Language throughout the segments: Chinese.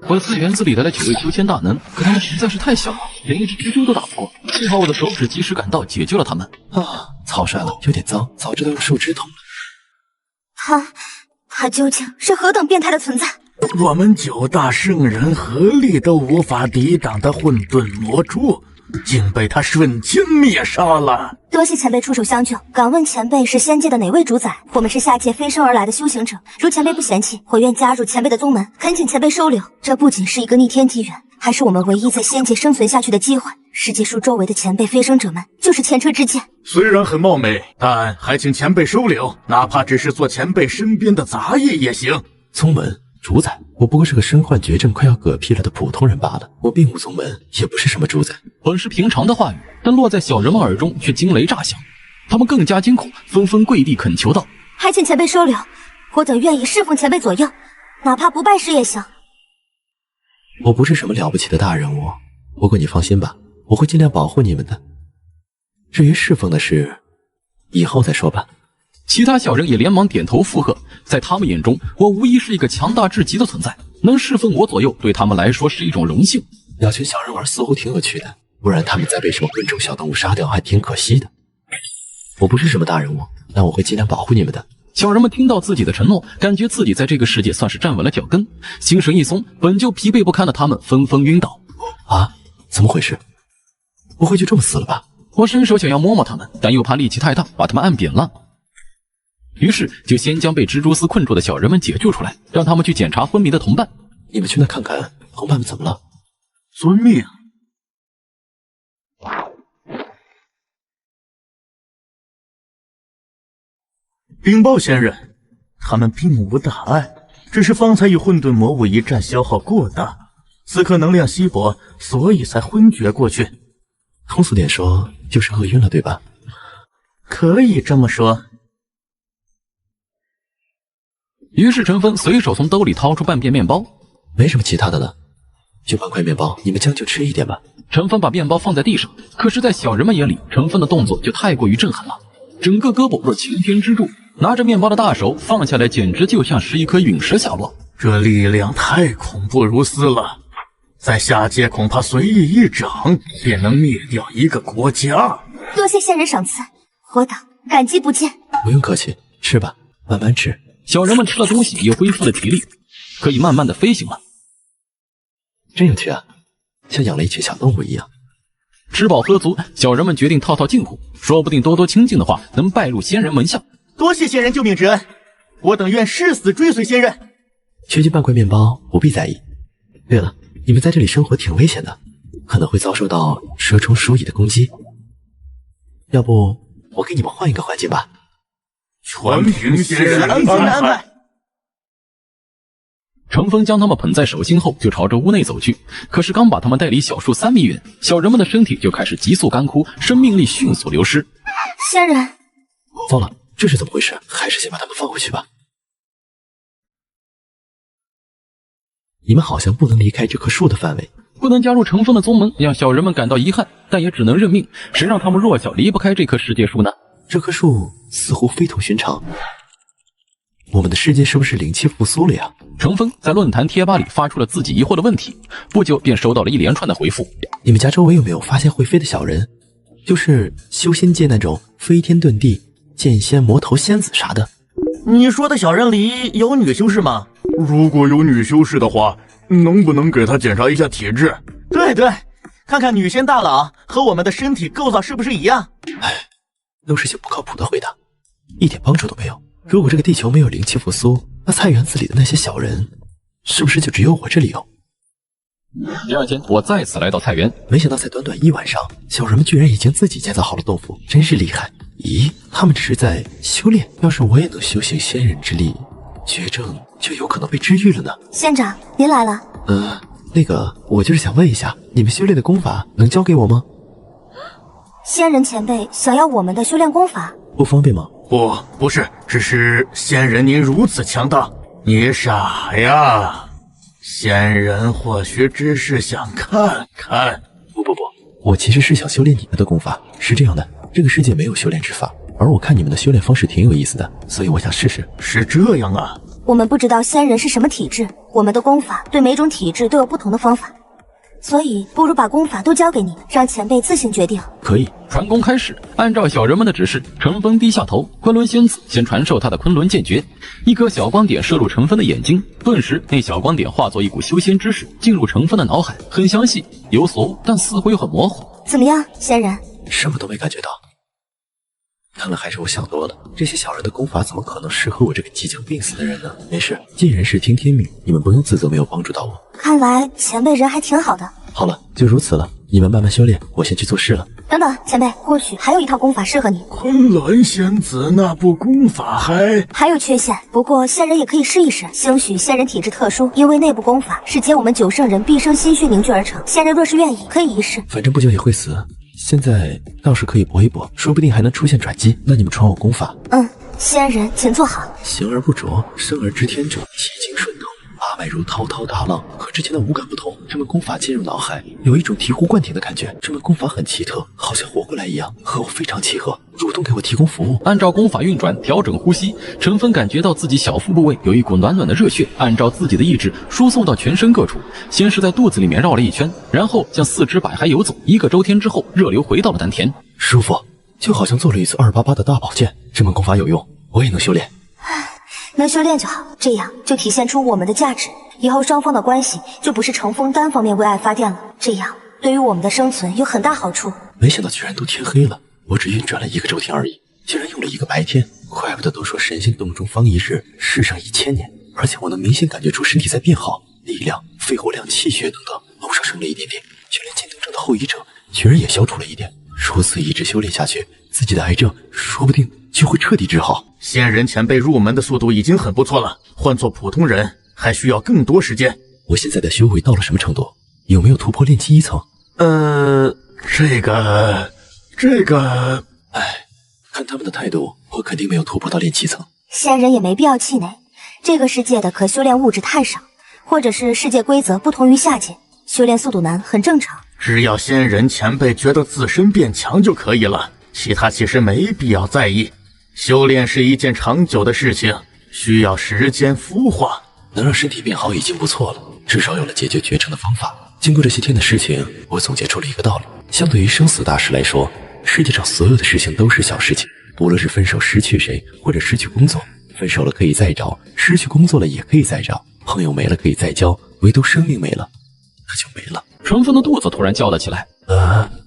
我的菜园子里来了9位修仙大能，可他们实在是太小了，连一只蜘蛛都打不过。幸好我的手指及时赶到，解救了他们。啊，草率了，有点脏，早知道用树枝捅了。他究竟是何等变态的存在？我们9大圣人合力都无法抵挡的混沌魔蛛，竟被他瞬间灭杀了。多谢前辈出手相救。敢问前辈是仙界的哪位主宰？我们是下界飞升而来的修行者，如前辈不嫌弃，我愿加入前辈的宗门，恳请前辈收留。这不仅是一个逆天机缘，还是我们唯一在仙界生存下去的机会。世界树周围的前辈飞升者们就是前车之鉴。虽然很冒昧，但还请前辈收留，哪怕只是做前辈身边的杂役也行。宗门主宰，我不过是个身患绝症快要嗝屁了的普通人罢了，我并无宗门，也不是什么主宰。本是平常的话语，但落在小人们耳中却惊雷炸响，他们更加惊恐，纷纷跪地恳求道：“还请前辈收留，我等愿意侍奉前辈左右，哪怕不拜师也行。”我不是什么了不起的大人物，不过你放心吧，我会尽量保护你们的。至于侍奉的事，以后再说吧。其他小人也连忙点头附和，在他们眼中，我无疑是一个强大至极的存在，能侍奉我左右，对他们来说是一种荣幸。鸟群小人玩似乎挺有趣的，不然他们再被什么笨重小动物杀掉还挺可惜的。我不是什么大人物，但我会尽量保护你们的。小人们听到自己的承诺，感觉自己在这个世界算是站稳了脚跟，心神一松，本就疲惫不堪的他们纷纷晕倒。啊，怎么回事？不会就这么死了吧？我伸手想要摸摸他们，但又怕力气太大，把他们按扁了。于是就先将被蜘蛛丝困住的小人们解救出来，让他们去检查昏迷的同伴。你们去那看看同伴们怎么了。遵命。禀报仙人，他们并无大碍，只是方才与混沌魔物一战消耗过大，此刻能量稀薄，所以才昏厥过去。通俗点说，就是饿晕了，对吧？可以这么说。于是陈峰随手从兜里掏出半片面包，没什么其他的了，就半块面包，你们将就吃一点吧。陈峰把面包放在地上，可是在小人们眼里，陈峰的动作就太过于震撼了，整个胳膊若擎天之柱，拿着面包的大手放下来，简直就像是一颗陨石下落。这力量太恐怖如斯了，在下界恐怕随意一掌便能灭掉一个国家。多谢仙人赏赐，我等感激不尽。不用客气，吃吧，慢慢吃。小人们吃了东西，也恢复了体力，可以慢慢的飞行了。真有趣啊，像养了一群小动物一样。吃饱喝足，小人们决定套套近乎，说不定多多清静的话，能拜入仙人门下。多谢仙人救命之恩，我等愿誓死追随仙人。缺斤半块面包，不必在意。对了，你们在这里生活挺危险的，可能会遭受到蛇虫鼠蚁的攻击。要不我给你们换一个环境吧。全凭仙人安排。程峰将他们捧在手心后，就朝着屋内走去。可是刚把他们带离小树3米远，小人们的身体就开始急速干枯，生命力迅速流失。仙人，糟了，这是怎么回事？还是先把他们放回去吧。你们好像不能离开这棵树的范围，不能加入程峰的宗门，让小人们感到遗憾，但也只能认命。谁让他们弱小离不开这棵世界树呢？这棵树似乎非同寻常，我们的世界是不是灵气复苏了呀？程峰在论坛贴吧里发出了自己疑惑的问题，不久便收到了一连串的回复。你们家周围有没有发现会飞的小人？就是修仙界那种飞天遁地、剑仙、魔头、仙子啥的。你说的小人里有女修士吗？如果有女修士的话，能不能给她检查一下体质？对对，看看女仙大佬和我们的身体构造是不是一样。唉，都是些不靠谱的回答，一点帮助都没有。如果这个地球没有灵气复苏，那菜园子里的那些小人，是不是就只有我这里有？第二天，我再次来到菜园，没想到才短短1晚上，小人们居然已经自己建造好了洞府，真是厉害。咦，他们只是在修炼，要是我也能修行仙人之力，绝症就有可能被治愈了呢。仙长，您来了。那个，我就是想问一下，你们修炼的功法能教给我吗？仙人前辈想要我们的修炼功法，不方便吗？不是，只是仙人您如此强大，你傻呀？仙人或许只是想看看。不，我其实是想修炼你们的功法。是这样的，这个世界没有修炼之法，而我看你们的修炼方式挺有意思的，所以我想试试。是这样啊，我们不知道仙人是什么体质，我们的功法对每种体质都有不同的方法，所以不如把功法都交给你，让前辈自行决定。可以。传功开始，按照小人们的指示，陈峰低下头，昆仑仙子先传授他的昆仑剑诀。一颗小光点射入陈峰的眼睛，顿时那小光点化作一股修仙之势，进入陈峰的脑海，很详细，有所悟，但似乎又很模糊。怎么样，仙人？什么都没感觉到。看来还是我想多了，这些小人的功法怎么可能适合我这个即将病死的人呢？没事，尽人事听天命，你们不用自责没有帮助到我。看来前辈人还挺好的。好了，就如此了，你们慢慢修炼，我先去做事了。等等，前辈，或许还有一套功法适合你。昆仑仙子那部功法还有缺陷，不过仙人也可以试一试。兴许仙人体质特殊，因为内部功法是结我们九圣人毕生心血凝聚而成。仙人若是愿意，可以一试。反正不久也会死，现在倒是可以搏一搏，说不定还能出现转机。那你们传我功法。仙人请坐好。行而不着，生而知天者，其经顺透，八脉如滔滔大浪。和之前的五感不同，这门功法进入脑海，有一种醍醐灌顶的感觉。这门功法很奇特，好像活过来一样，和我非常契合，主动给我提供服务。按照功法运转，调整呼吸，陈峰感觉到自己小腹部位有一股暖暖的热血，按照自己的意志输送到全身各处。先是在肚子里面绕了一圈，然后向四肢百骸游走。1个周天之后，热流回到了丹田。舒服，就好像做了一次288的大保健。这门功法有用，我也能修炼。能修炼就好，这样就体现出我们的价值，以后双方的关系就不是程峰单方面为爱发电了，这样对于我们的生存有很大好处。没想到居然都天黑了，我只运转了1个周天而已，竟然用了1个白天，怪不得都说神仙洞中方一日，世上1000年。而且我能明显感觉出身体在变好，力量、肺活量、气血等等都上升了一点点，就连渐冻症的后遗症居然也消除了一点。如此一直修炼下去，自己的癌症说不定就会彻底治好。仙人前辈入门的速度已经很不错了，换做普通人还需要更多时间。我现在的修为到了什么程度？有没有突破炼气1层？这个，看他们的态度，我肯定没有突破到炼气层。仙人也没必要气馁，这个世界的可修炼物质太少，或者是世界规则不同于下界，修炼速度难很正常。只要仙人前辈觉得自身变强就可以了，其他其实没必要在意。修炼是一件长久的事情，需要时间孵化。能让身体变好已经不错了，至少有了解决绝症的方法。经过这些天的事情，我总结出了一个道理：相对于生死大事来说，世界上所有的事情都是小事情。无论是分手失去谁，或者失去工作，分手了可以再找，失去工作了也可以再找，朋友没了可以再交，唯独生命没了，那就没了。陈峰的肚子突然叫了起来。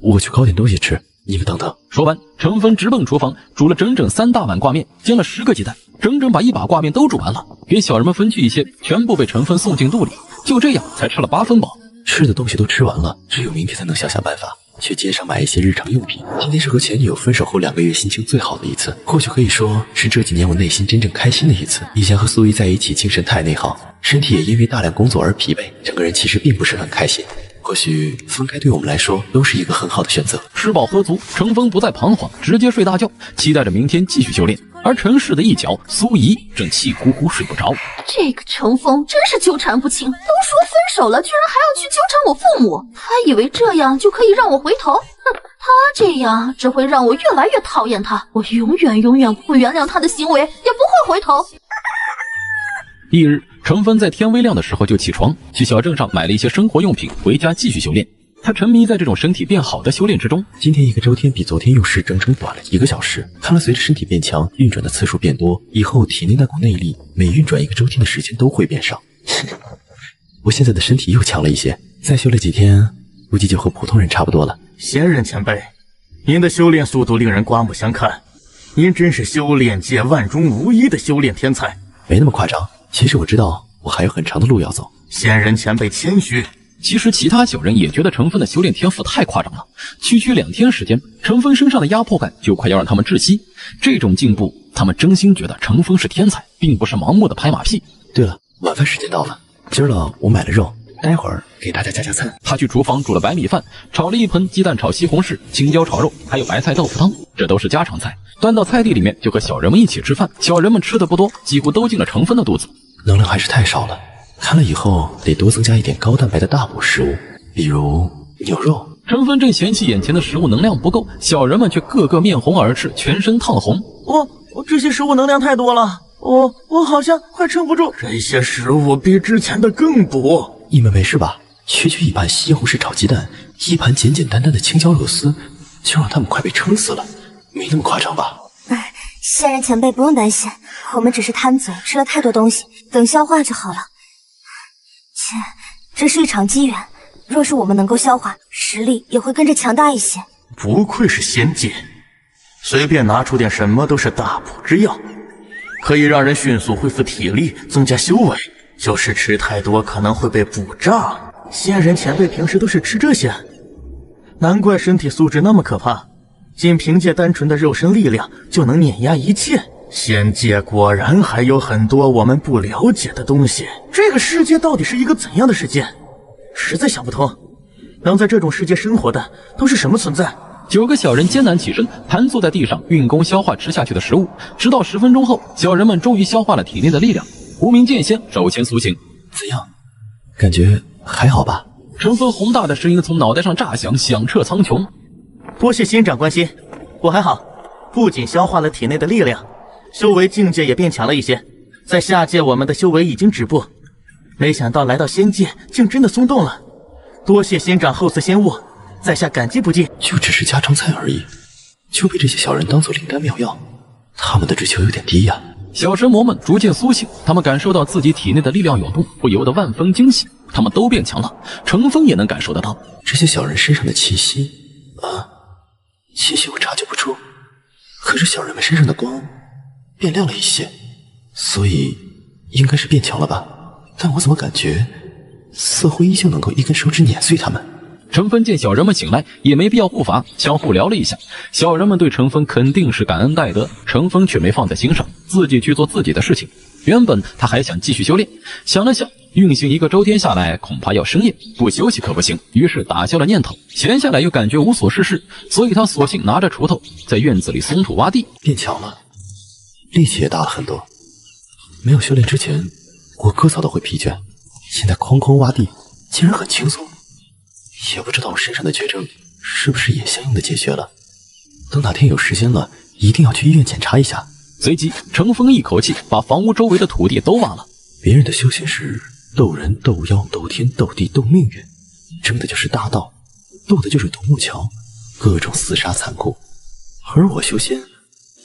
我去搞点东西吃，你们等等。说完，陈峰直奔厨房，煮了整整3大碗挂面，煎了10个鸡蛋，整整把1把挂面都煮完了，给小人们分去一些，全部被陈峰送进肚里。就这样才吃了8分饱。吃的东西都吃完了，只有明天才能想想办法去街上买一些日常用品。今天是和前女友分手后2个月心情最好的一次，或许可以说是这几年我内心真正开心的一次。以前和苏怡在一起，精神太内耗，身体也因为大量工作而疲惫，整个人其实并不是很开心。或许分开对我们来说都是一个很好的选择。吃饱喝足，程峰不再彷徨，直接睡大觉，期待着明天继续修炼。而陈氏的一角，苏怡正气呼呼睡不着。这个程峰真是纠缠不清，都说分手了，居然还要去纠缠我父母。他以为这样就可以让我回头？他这样只会让我越来越讨厌他。我永远不会原谅他的行为，也不会回头。翌日，程峰在天微亮的时候就起床，去小镇上买了一些生活用品，回家继续修炼。他沉迷在这种身体变好的修炼之中。今天1个周天比昨天用时整整短了1个小时，看来随着身体变强，运转的次数变多，以后体内那股内力每运转1个周天的时间都会变少。我现在的身体又强了一些，再修炼几天，估计就和普通人差不多了。仙人前辈，您的修炼速度令人刮目相看，您真是修炼界万中无一的修炼天才。没那么夸张，其实我知道我还有很长的路要走。仙人前辈谦虚。其实其他小人也觉得程峰的修炼天赋太夸张了，区2天时间，程峰身上的压迫感就快要让他们窒息。这种进步，他们真心觉得程峰是天才，并不是盲目的拍马屁。对了，晚饭时间到了，今儿了我买了肉，待会儿给大家加餐。他去厨房煮了白米饭，炒了一盆鸡蛋炒西红柿、青椒炒肉，还有白菜豆腐汤，这都是家常菜。端到菜地里面就和小人们一起吃饭。小人们吃的不多，几乎都进了程峰的肚子。能量还是太少了，看来以后得多增加一点高蛋白的大补食物，比如牛肉。程峰正嫌弃眼前的食物能量不够，小人们却个个面红耳赤，全身烫红。我这些食物能量太多了，我好像快撑不住，这些食物比之前的更补。你们没事吧？区区一盘西红柿炒鸡蛋，一盘简简单单的青椒肉丝，就让他们快被撑死了，没那么夸张吧？仙人前辈不用担心，我们只是贪嘴，吃了太多东西，等消化就好了。这是一场机缘，若是我们能够消化，实力也会跟着强大一些。不愧是仙界，随便拿出点什么都是大补之药，可以让人迅速恢复体力，增加修为。就是吃太多可能会被补胀。仙人前辈平时都是吃这些，难怪身体素质那么可怕，仅凭借单纯的肉身力量就能碾压一切。仙界果然还有很多我们不了解的东西。这个世界到底是一个怎样的世界？实在想不通，能在这种世界生活的都是什么存在？9个小人艰难起身，盘坐在地上，运功消化吃下去的食物。直到10分钟后，小人们终于消化了体内的力量。无名剑仙手前苏醒，怎样？感觉还好吧？陈峰宏大的声音从脑袋上炸响，响彻苍穹。多谢仙长关心，我还好，不仅消化了体内的力量，修为境界也变强了一些。在下界我们的修为已经止步，没想到来到仙界竟真的松动了。多谢仙长厚赐仙物，在下感激不尽。就只是家常菜而已，就被这些小人当作灵丹妙药，他们的追求有点低呀。小神魔们逐渐苏醒，他们感受到自己体内的力量涌动，不由得万分惊喜。他们都变强了，程峰也能感受得到这些小人身上的气息气息我察觉不出，可是小人们身上的光变亮了一些，所以应该是变强了吧？但我怎么感觉似乎依旧能够一根手指碾碎他们？程峰见小人们醒来，也没必要护法，相互聊了一下。小人们对程峰肯定是感恩戴德，程峰却没放在心上，自己去做自己的事情。原本他还想继续修炼，想了想，运行一个周天下来恐怕要生厌，不休息可不行，于是打消了念头。闲下来又感觉无所事事，所以他索性拿着锄头在院子里松土挖地。变强了，力气也大了很多。没有修炼之前，我割草都会疲倦，现在哐哐挖地竟然很轻松。也不知道我身上的绝症是不是也相应的解决了。等哪天有时间了，一定要去医院检查一下。随即程峰一口气把房屋周围的土地都挖了。别人的修仙是斗人、斗妖、斗天、斗地、斗命运，争的就是大道，斗的就是独木桥，各种厮杀残酷。而我修仙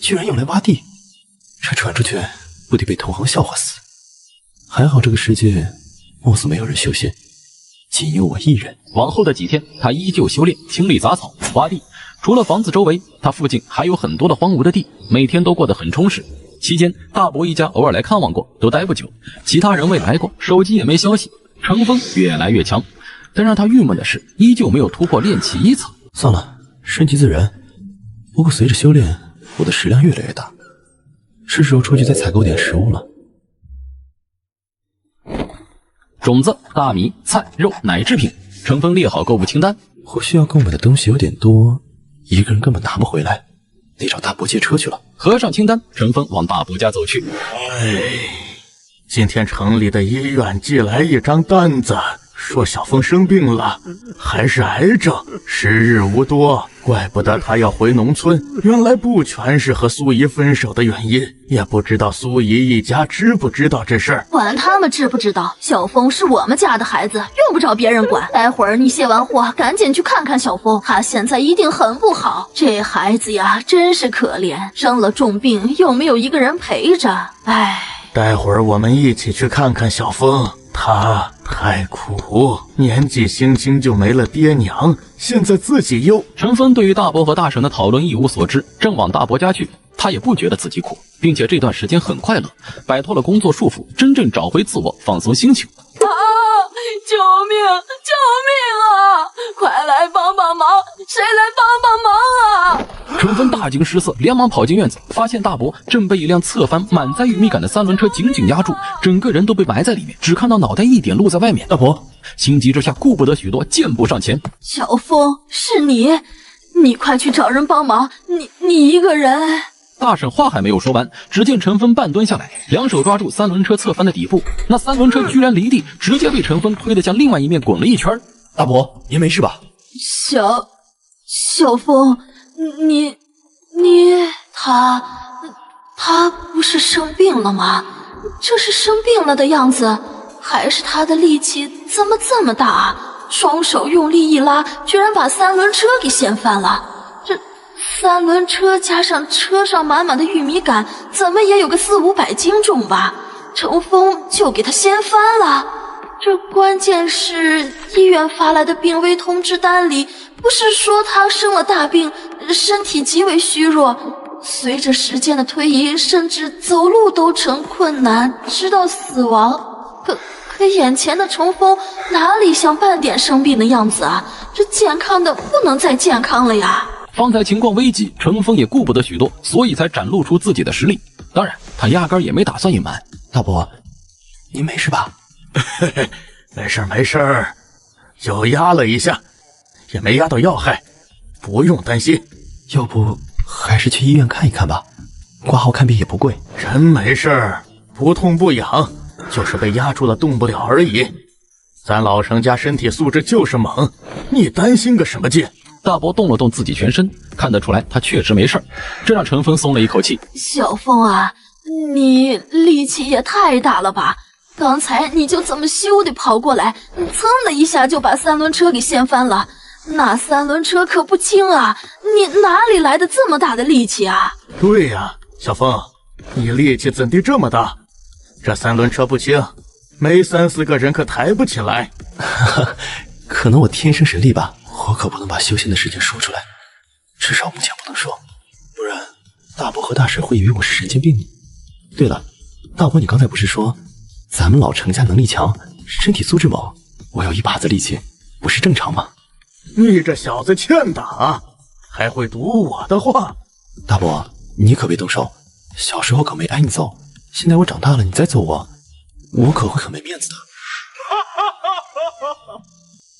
居然用来挖地，这传出去不得被同行笑话死。还好这个世界貌似没有人修仙，仅有我一人。往后的几天，他依旧修炼，清理杂草，挖地。除了房子周围，他附近还有很多的荒芜的地，每天都过得很充实。期间，大伯一家偶尔来看望过，都待不久。其他人未来过，手机也没消息。程峰越来越强，但让他郁闷的是，依旧没有突破炼气1层。算了，顺其自然。不过随着修炼，我的食量越来越大，是时候出去再采购点食物了。种子、大米、菜、肉、奶制品，程峰列好购物清单。或许要购买的东西有点多，一个人根本拿不回来，得找大伯借车去了。合上清单，程峰往大伯家走去。今天城里的医院寄来一张单子，说小峰生病了，还是癌症，时日无多，怪不得他要回农村。原来不全是和苏怡分手的原因，也不知道苏怡一家知不知道这事儿。管他们知不知道，小峰是我们家的孩子，用不着别人管。待会儿你卸完货，赶紧去看看小峰，他现在一定很不好。这孩子呀，真是可怜，生了重病又没有一个人陪着，唉。待会儿我们一起去看看小峰，他太苦，年纪轻轻就没了爹娘，现在自己又……陈峰对于大伯和大婶的讨论一无所知，正往大伯家去。他也不觉得自己苦，并且这段时间很快乐，摆脱了工作束缚，真正找回自我，放松心情。救命！救命啊！快来帮帮忙！谁来帮帮忙啊！陈峰大惊失色，连忙跑进院子，发现大伯正被一辆侧翻、满载玉米杆的3轮车紧紧压住，整个人都被埋在里面，只看到脑袋一点露在外面。大伯心急之下，顾不得许多，箭步上前。小峰，是你，你快去找人帮忙！你一个人。大婶话还没有说完，只见陈峰半蹲下来，两手抓住3轮车侧翻的底部，那3轮车居然离地，直接被陈峰推得向另外一面滚了一圈。大伯，您没事吧？小峰，他不是生病了吗？这是生病了的样子，还是他的力气怎么这么大啊？双手用力一拉，居然把三轮车给掀翻了。这三轮车加上车上满满的玉米杆，怎么也有个400-500斤重吧？程峰就给他掀翻了。这关键是医院发来的病危通知单里，不是说他生了大病，身体极为虚弱，随着时间的推移，甚至走路都成困难，直到死亡。可眼前的程峰哪里像半点生病的样子啊？这健康的不能再健康了呀！方才情况危急，程峰也顾不得许多，所以才展露出自己的实力。当然，他压根也没打算隐瞒。大伯，您没事吧？嘿嘿，没事没事，就压了一下，也没压到要害，不用担心。要不还是去医院看一看吧，挂号看病也不贵。人没事，不痛不痒，就是被压住了动不了而已。咱老程家身体素质就是猛，你担心个什么劲？大伯动了动自己全身，看得出来他确实没事，这让程峰松了一口气。小峰啊，你力气也太大了吧！刚才你就这么咻的跑过来，噌的一下就把三轮车给掀翻了。那三轮车可不轻啊，你哪里来的这么大的力气啊？对呀，小峰，你力气怎地这么大？这三轮车不轻，没3-4个人可抬不起来。可能我天生神力吧，我可不能把修仙的事情说出来，至少目前不能说，不然大伯和大婶会以为我是神经病。对了，大伯，你刚才不是说咱们老程家能力强，身体素质猛，我有一把子力气，不是正常吗？你这小子欠打，还会读我的话。大伯，你可别动手，小时候可没挨你揍，现在我长大了，你再揍我，我可会很没面子的。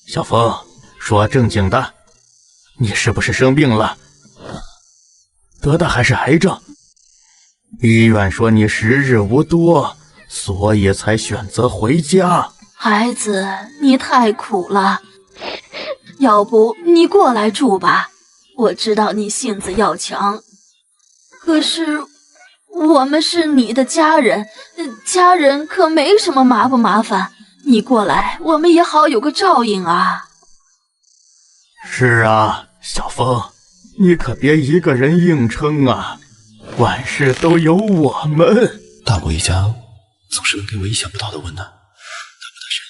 小峰，说正经的，你是不是生病了？得的还是癌症？医院说你时日无多，所以才选择回家。孩子，你太苦了，要不你过来住吧？我知道你性子要强，可是我们是你的家人，家人可没什么麻不麻烦。你过来，我们也好有个照应啊。是啊，小峰，你可别一个人硬撑啊，万事都有我们。大伯一家总是能给我意想不到的温暖。大伯大婶，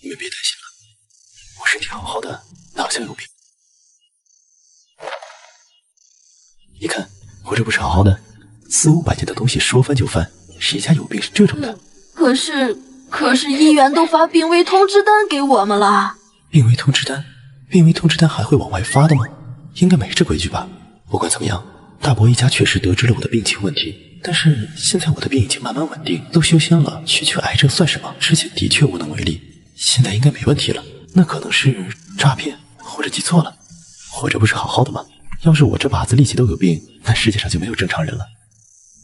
你们别担心了，我身体好好的，哪像有病？你看我这不是好好的，400-500斤的东西说翻就翻，谁家有病是这种的？可是医院都发病危通知单给我们了。病危通知单？病危通知单还会往外发的吗？应该没这规矩吧。不管怎么样，大伯一家确实得知了我的病情问题，但是现在我的病已经慢慢稳定，都修仙了，区区癌症算什么？之前的确无能为力，现在应该没问题了。那可能是诈骗，或者记错了。活着不是好好的吗？要是我这把子力气都有病，那世界上就没有正常人了。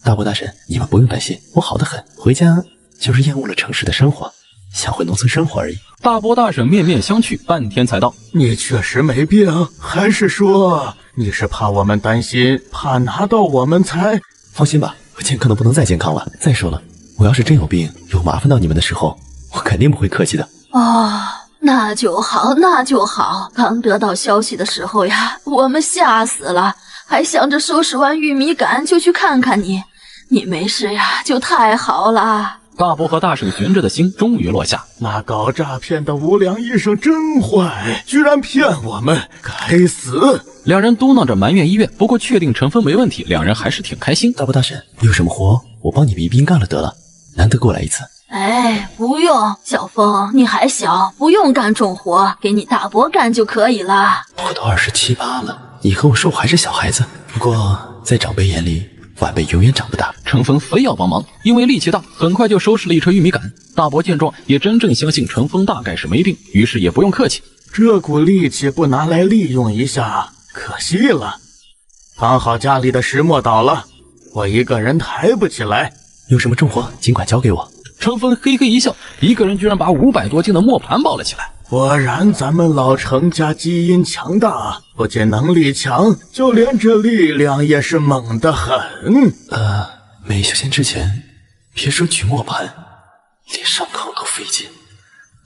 大伯大婶，你们不用担心，我好得很，回家就是厌恶了城市的生活，想回农村生活而已。大伯大婶面面相觑，半天才道：“你确实没病，还是说你是怕我们担心，怕拿到我们才……放心吧，我健康的不能再健康了。再说了，我要是真有病，有麻烦到你们的时候，我肯定不会客气的。”哦，那就好，那就好。刚得到消息的时候呀，我们吓死了，还想着收拾完玉米杆就去看看你。你没事呀，就太好了。大伯和大婶悬着的心终于落下。那搞诈骗的无良医生真坏，居然骗我们，该死！两人嘟囔着埋怨医院，不过确定程峰没问题，两人还是挺开心。大伯大婶，有什么活我帮你们一并干了得了，难得过来一次。哎，不用，小峰，你还小，不用干重活，给你大伯干就可以了。我都27、8了，你和我说我还是小孩子。不过在长辈眼里，晚辈永远长不大。程峰非要帮忙，因为力气大，很快就收拾了一车玉米杆。大伯见状，也真正相信程峰大概是没病，于是也不用客气。这股力气不拿来利用一下，可惜了。刚好家里的石磨倒了，我一个人抬不起来。有什么重活，尽管交给我。程峰嘿嘿一笑，一个人居然把500多斤的磨盘抱了起来。果然咱们老程家基因强大，不仅能力强，就连这力量也是猛得很。没修仙之前，别说举磨盘，连上炕都费劲。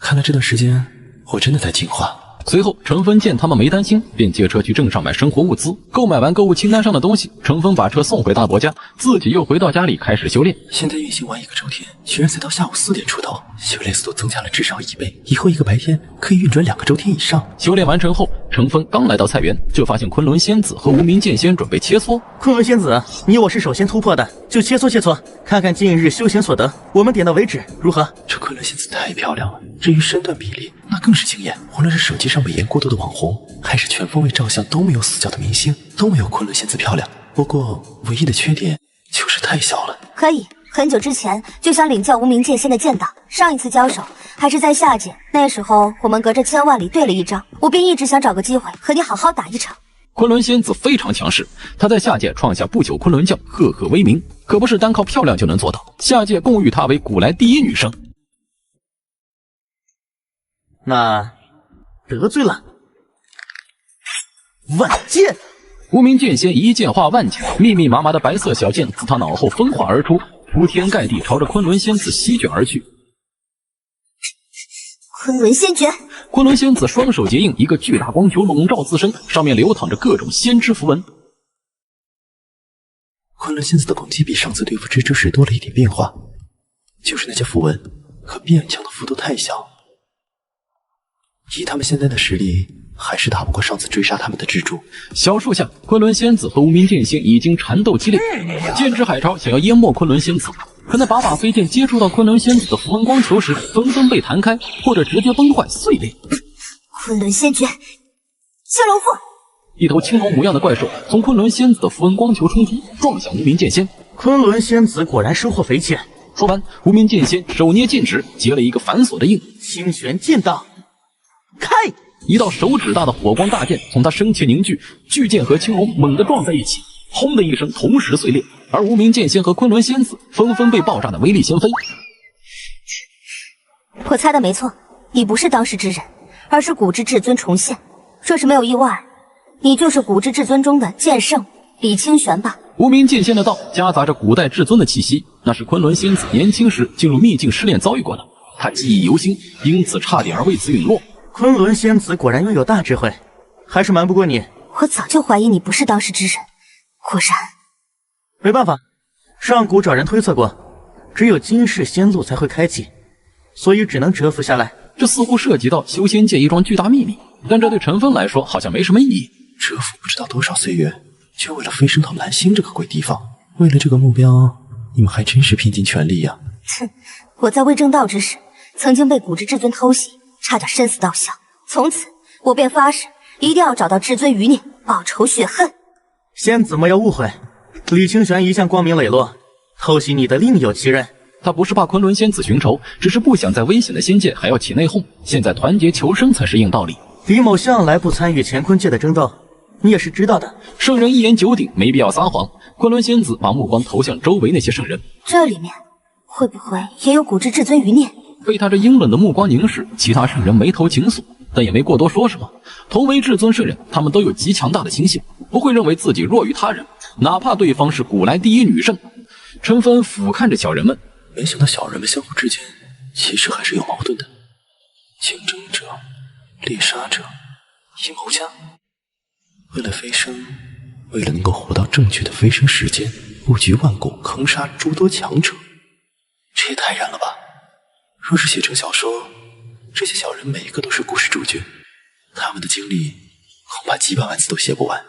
看来这段时间我真的在进化。随后，程峰见他们没担心，便借车去镇上买生活物资。购买完购物清单上的东西，程峰把车送回大伯家，自己又回到家里开始修炼。现在运行完1个周天，居然才到下午4点出头，修炼速度增加了至少1倍，以后1个白天可以运转2个周天以上。修炼完成后，程峰刚来到菜园，就发现昆仑仙子和无名剑仙准备切磋。昆仑仙子，你我是首先突破的，就切磋切磋，看看近日修行所得，我们点到为止，如何？这昆仑仙子太漂亮了，至于身段比例，那更是惊艳。无论是手机上美颜过度的网红，还是全方位照相都没有死角的明星，都没有昆仑仙子漂亮。不过唯一的缺点就是太小了。可以，很久之前就想领教无名剑仙的剑道，上一次交手还是在下界，那时候我们隔着千万里对了一招，我便一直想找个机会和你好好打一场。昆仑仙子非常强势，她在下界创下不朽昆仑教，赫赫威名，可不是单靠漂亮就能做到。下界共誉她为古来第一女生。那得罪了。万剑！无名剑仙一剑化万剑，密密麻麻的白色小剑自他脑后分化而出，铺天盖地朝着昆仑仙子席卷而去。昆仑仙诀！昆仑仙子双手结印，一个巨大光球笼罩自身，上面流淌着各种先知符文。昆仑仙子的攻击比上次对付蜘蛛时多了一点变化，就是那些符文，可变强的幅度太小。以他们现在的实力，还是打不过上次追杀他们的蜘蛛。小树下，昆仑仙子和无名剑仙已经缠斗激烈，剑之海潮想要淹没昆仑仙子，可那把飞剑接触到昆仑仙子的符文光球时，纷纷被弹开，或者直接崩坏碎裂。昆仑仙诀，青龙祸！一头青龙模样的怪兽从昆仑仙子的符文光球冲击，撞向无名剑仙。昆仑仙子果然收获匪浅。说完，无名剑仙手捏剑指，结了一个反锁的印。清玄剑道，开！一道手指大的火光大剑从他身前凝聚，巨剑和青龙猛地撞在一起，轰的一声同时碎裂，而无名剑仙和昆仑仙子纷纷被爆炸的威力掀飞。我猜的没错，你不是当世之人，而是古之至尊重现。若是没有意外，你就是古之至尊中的剑圣李清玄吧？无名剑仙的道夹杂着古代至尊的气息，那是昆仑仙子年轻时进入秘境失恋遭遇过的，他记忆犹新，因此差点为此陨落。昆仑仙子果然拥有大智慧，还是瞒不过你。我早就怀疑你不是当世之人，果然。没办法，上古找人推测过，只有今世仙路才会开启，所以只能蛰伏下来。这似乎涉及到修仙界一桩巨大秘密，但这对陈峰来说好像没什么意义。蛰伏不知道多少岁月，就为了飞升到蓝星这个鬼地方。为了这个目标，你们还真是拼尽全力呀！哼，我在未正道之时，曾经被古之至尊偷袭，差点身死道消。从此，我便发誓，一定要找到至尊余孽，报仇雪恨。仙子莫要误会，李清玄一向光明磊落，偷袭你的另有其人。他不是怕昆仑仙子寻仇，只是不想在危险的仙界还要起内讧。现在团结求生才是硬道理。李某向来不参与乾坤界的争斗，你也是知道的。圣人一言九鼎，没必要撒谎。昆仑仙子把目光投向周围那些圣人，这里面会不会也有古之至尊余孽？被他这阴冷的目光凝视，其他圣人眉头紧锁，但也没过多说什么。同为至尊圣人，他们都有极强大的心性，不会认为自己弱于他人，哪怕对方是古来第一女圣。陈芬俯瞰着小人们，没想到小人们相互之间其实还是有矛盾的。竞争者、猎杀者、阴谋家，为了飞升，为了能够活到正确的飞升时间，布局万古，坑杀诸多强者，这也太燃了吧！若是写成小说，这些小人每一个都是故事主角，他们的经历恐怕几百万字都写不完。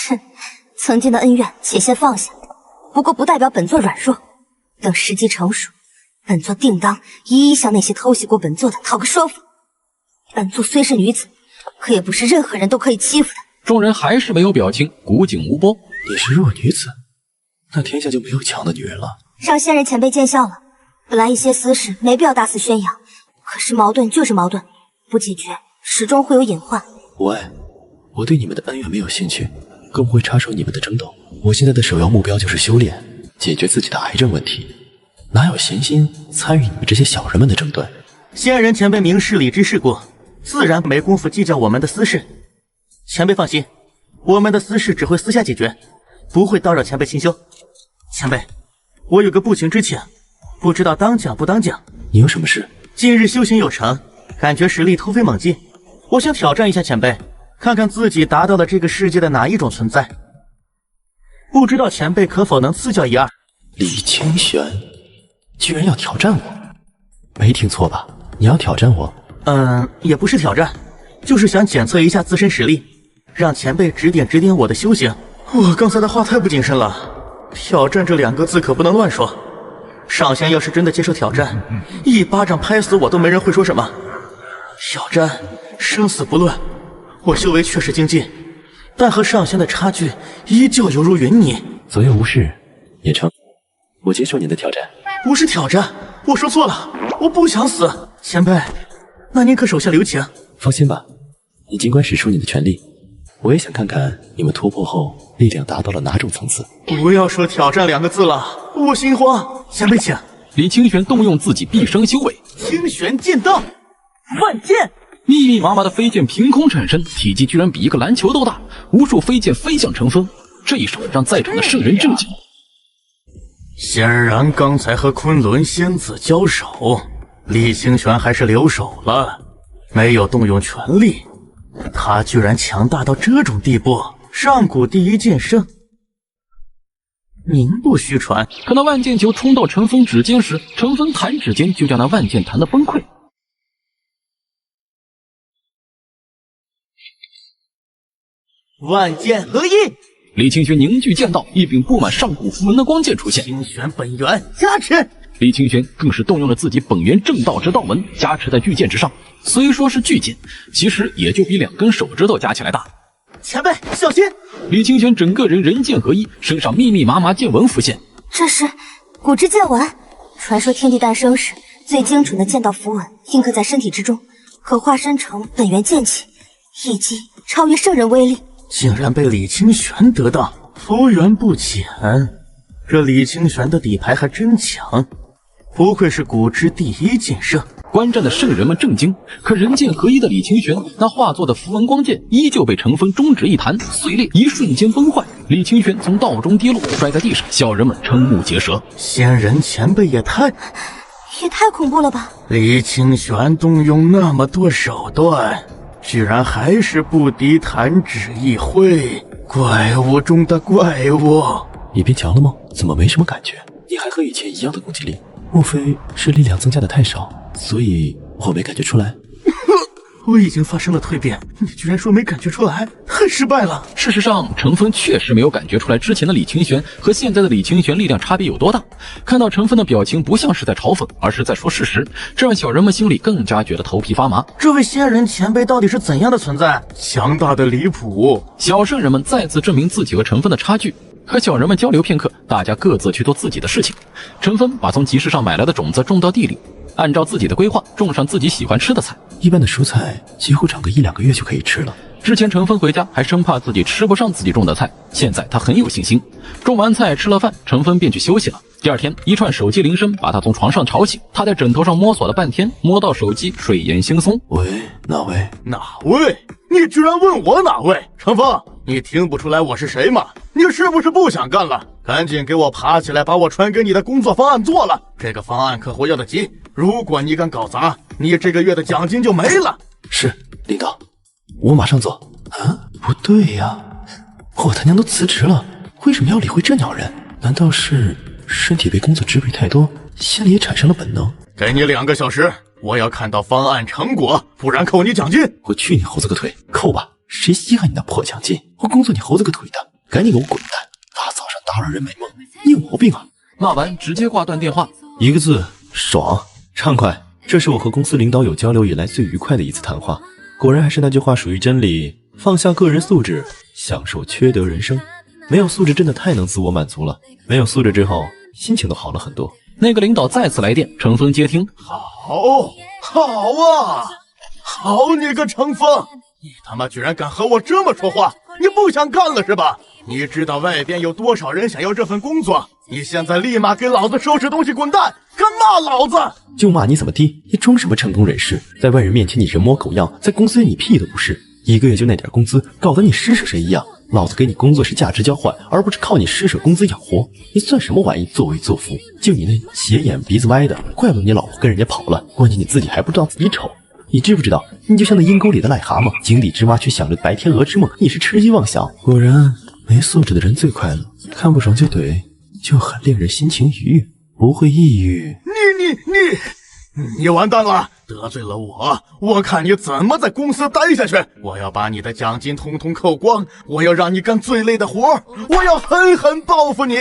哼，曾经的恩怨且先放下，不过不代表本座软弱。等时机成熟，本座定当一一向那些偷袭过本座的讨个说法。本座虽是女子，可也不是任何人都可以欺负的。众人还是没有表情，古井无波。你是弱女子，那天下就没有强的女人了。让仙人前辈见笑了。本来一些私事没必要大肆宣扬，可是矛盾就是矛盾，不解决始终会有隐患。无碍，我对你们的恩怨没有兴趣，更不会插手你们的争斗。我现在的首要目标就是修炼，解决自己的癌症问题，哪有闲心参与你们这些小人们的争端？仙人前辈明事理之世故，自然没工夫计较我们的私事。前辈放心，我们的私事只会私下解决，不会叨扰前辈清修。前辈，我有个不情之请，不知道当讲不当讲？你有什么事？近日修行有成，感觉实力突飞猛进，我想挑战一下前辈，看看自己达到了这个世界的哪一种存在。不知道前辈可否能赐教一二？李清玄居然要挑战我，没听错吧？你要挑战我？也不是挑战，就是想检测一下自身实力，让前辈指点指点我的修行。我刚才的话太不谨慎了，挑战这2个字可不能乱说。上仙要是真的接受挑战，一巴掌拍死我都没人会说什么。挑战生死不论，我修为确实精进，但和上仙的差距依旧犹如云泥。左右无事也成，我接受你的挑战。不是挑战，我说错了，我不想死。前辈，那您可手下留情。放心吧，你尽管使出你的全力，我也想看看你们突破后力量达到了哪种层次。不要说挑战2个字了，我心慌。前辈请。李清玄动用自己毕生修为，清玄剑道，万剑。密密麻麻的飞剑凭空产生，体积居然比一个篮球都大，无数飞剑飞向陈峰。这一手让在场的圣人震惊。显然刚才和昆仑仙子交手，李清玄还是留手了，没有动用全力。他居然强大到这种地步，上古第一剑圣，名不虚传。可那万剑球冲到陈峰指尖时，陈峰弹指间就将那万剑弹得崩溃。万剑合一，李清玄凝聚剑道，一柄布满上古符文的光剑出现。清玄本源加持，李清玄更是动用了自己本源正道之道纹，加持在巨剑之上。虽说是巨剑，其实也就比2根手指头加起来大。前辈小心！李清玄整个人人剑合一，身上密密麻麻剑纹浮现。这是古之剑纹，传说天地诞生时最精准的剑道符文印刻在身体之中，可化身成本源剑气，一击超越圣人威力。竟然被李清玄得到，佛缘不浅。这李清玄的底牌还真强，不愧是古之第一剑圣。观战的圣人们震惊，可人剑合一的李清玄那化作的符文光剑依旧被陈峰中指一弹碎裂，一瞬间崩坏。李清玄从道中跌落，摔在地上，小人们瞠目结舌。仙人前辈也太恐怖了吧！李清玄动用那么多手段，居然还是不敌弹指一挥，怪物中的怪物。你变强了吗？怎么没什么感觉？你还和以前一样的攻击力，莫非是力量增加的太少，所以我没感觉出来？我已经发生了蜕变，你居然说没感觉出来，太失败了。事实上，陈峰确实没有感觉出来之前的李清玄和现在的李清玄力量差别有多大。看到陈峰的表情不像是在嘲讽，而是在说事实，这让小人们心里更加觉得头皮发麻。这位仙人前辈到底是怎样的存在？强大的离谱！小圣人们再次证明自己和陈峰的差距。和小人们交流片刻，大家各自去做自己的事情。陈峰把从集市上买来的种子种到地里，按照自己的规划种上自己喜欢吃的菜。一般的蔬菜几乎长个1-2个月就可以吃了。之前陈峰回家还生怕自己吃不上自己种的菜，现在他很有信心。种完菜吃了饭，陈峰便去休息了。第二天，一串手机铃声把他从床上吵醒，他在枕头上摸索了半天，摸到手机，睡眼惺忪。喂，哪位？哪位？你居然问我哪位？陈峰，你听不出来我是谁吗？你是不是不想干了？赶紧给我爬起来，把我传给你的工作方案做了。这个方案客户要的急，如果你敢搞砸，你这个月的奖金就没了。是，领导，我马上做。啊，不对呀，我他娘都辞职了，为什么要理会这鸟人？难道是身体被工作支配太多，心里也产生了本能？给你2个小时，我要看到方案成果，不然扣你奖金。我去你猴子个腿，扣吧！谁稀罕你那破奖金？我工作你猴子个腿的，赶紧给我滚蛋！大早上打扰人美梦，你有毛病啊！骂完直接挂断电话。1个字，爽，畅快。这是我和公司领导有交流以来最愉快的一次谈话。果然还是那句话属于真理，放下个人素质，享受缺德人生。没有素质真的太能自我满足了，没有素质之后心情都好了很多。那个领导再次来电，陈峰接听。好啊，好你个陈峰，你他妈居然敢和我这么说话，你不想干了是吧？你知道外边有多少人想要这份工作？你现在立马给老子收拾东西滚蛋！敢骂老子就骂你怎么地？你装什么成功人士？在外人面前你人模狗样，在公司里你屁都不是，1个月就那点工资，搞得你施舍谁一样。老子给你工作是价值交换，而不是靠你施舍工资养活。你算什么玩意？作威作福！就你那斜眼鼻子歪的，怪不得你老婆跟人家跑了。关键你自己还不知道自己丑。你知不知道，你就像那阴沟里的癞蛤蟆，井底之蛙却想着白天鹅之梦。你是痴心妄想。果然，没素质的人最快乐，看不爽就怼，就很令人心情愉悦，不会抑郁。你完蛋了！得罪了我看你怎么在公司待下去！我要把你的奖金统统扣光，我要让你干最累的活，我要狠狠报复你！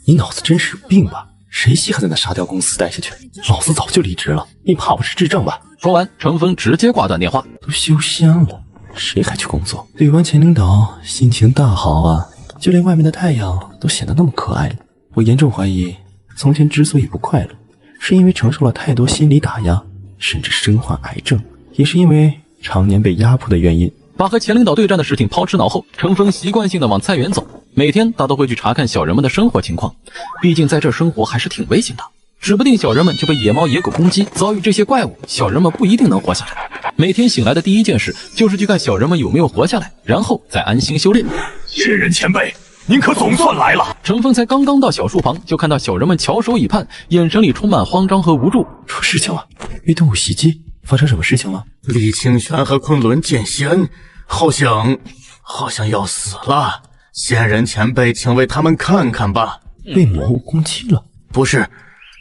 你脑子真是有病吧？谁稀罕在那沙雕公司待下去？老子早就离职了，你怕我是智障吧？说完，程峰直接挂断电话。都休香了，谁还去工作？怼完前领导，心情大好啊，就连外面的太阳都显得那么可爱了。我严重怀疑，从前之所以不快乐，是因为承受了太多心理打压，甚至身患癌症，也是因为常年被压迫的原因。把和前领导对战的事情抛之脑后，程峰习惯性的往菜园走。每天他都会去查看小人们的生活情况，毕竟在这生活还是挺危险的，指不定小人们就被野猫野狗攻击，遭遇这些怪物，小人们不一定能活下来。每天醒来的第一件事就是去看小人们有没有活下来，然后再安心修炼。仙人前辈，您可总算来了！程峰才刚刚到小树旁，就看到小人们翘首以盼，眼神里充满慌张和无助。出事情了，被动物袭击，发生什么事情了？李清玄和昆仑剑仙好像要死了。仙人前辈，请为他们看看吧。被魔物攻击了？不是，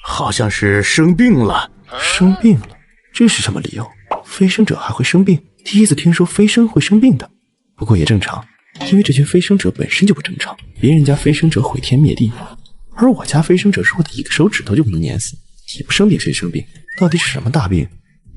好像是生病了。生病了？这是什么理由？飞升者还会生病？第一次听说飞升会生病的。不过也正常，因为这群飞升者本身就不正常。别人家飞升者毁天灭地，而我家飞升者弱的一个手指头就不能碾死。你不生病谁生病？到底是什么大病，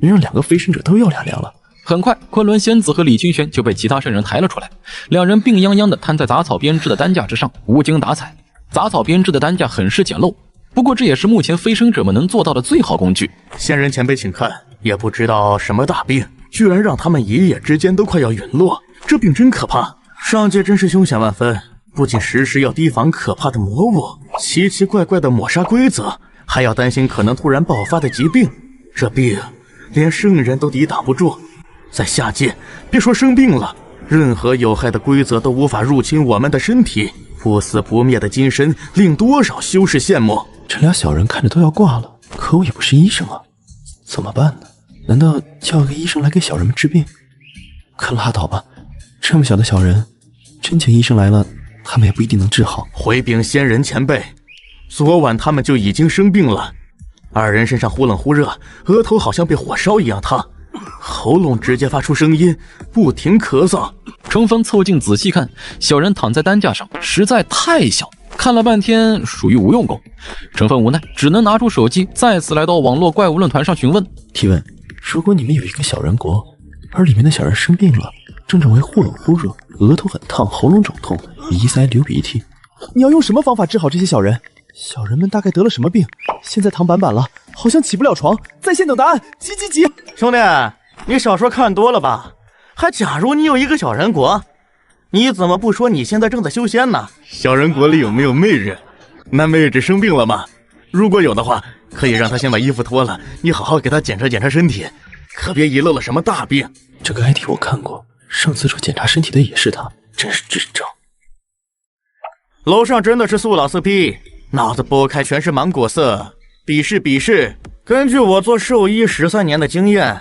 能让两个飞升者都要2两了？很快，昆仑仙子和李清玄就被其他圣人抬了出来，两人病殃殃地瘫在杂草编织的担架之上，无精打采。杂草编织的担架很是简陋，不过这也是目前飞升者们能做到的最好工具。仙人前辈请看，也不知道什么大病，居然让他们一夜之间都快要陨落，这病真可怕。上界真是凶险万分，不仅时时要提防可怕的魔物、奇奇怪怪的抹杀规则，还要担心可能突然爆发的疾病。这病连圣人都抵挡不住，在下界别说生病了，任何有害的规则都无法入侵我们的身体。不死不灭的金身令多少修士羡慕。这俩小人看着都要挂了，可我也不是医生啊，怎么办呢？难道叫个医生来给小人们治病？可拉倒吧，这么小的小人，真请医生来了，他们也不一定能治好。回禀仙人前辈，昨晚他们就已经生病了，二人身上忽冷忽热，额头好像被火烧一样烫，喉咙直接发出声音，不停咳嗽。程峰凑近仔细看，小人躺在担架上，实在太小，看了半天属于无用功。程峰无奈，只能拿出手机，再次来到网络怪物论坛上询问。提问：如果你们有一个小人国，而里面的小人生病了，症状为忽冷忽热，额头很烫，喉咙肿痛，鼻塞流鼻涕，你要用什么方法治好这些小人？小人们大概得了什么病？现在躺板板了，好像起不了床，在线等答案，急！兄弟，你小说看多了吧？还假如你有一个小人国，你怎么不说你现在正在修仙呢？小人国里有没有妹人？那妹子生病了吗？如果有的话，可以让她先把衣服脱了，你好好给她检查检查身体，可别遗漏了什么大病。这个 ID 我看过，上次说检查身体的也是他，真是智障。楼上真的是素老色批，脑子剥开全是芒果色，鄙视。根据我做兽医13年的经验，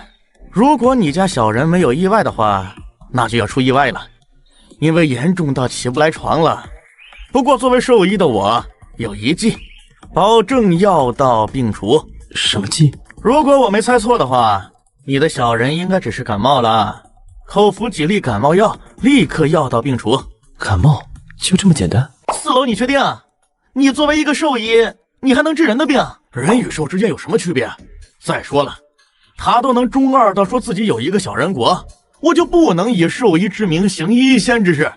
如果你家小人没有意外的话，那就要出意外了，因为严重到起不来床了。不过作为兽医的我有一计，保证药到病除。什么计？如果我没猜错的话，你的小人应该只是感冒了，口服几粒感冒药，立刻药到病除。感冒就这么简单？4楼你确定？你作为一个兽医，你还能治人的病？人与兽之间有什么区别？再说了，他都能中2到说自己有一个小人国，我就不能以兽医之名行医仙之事。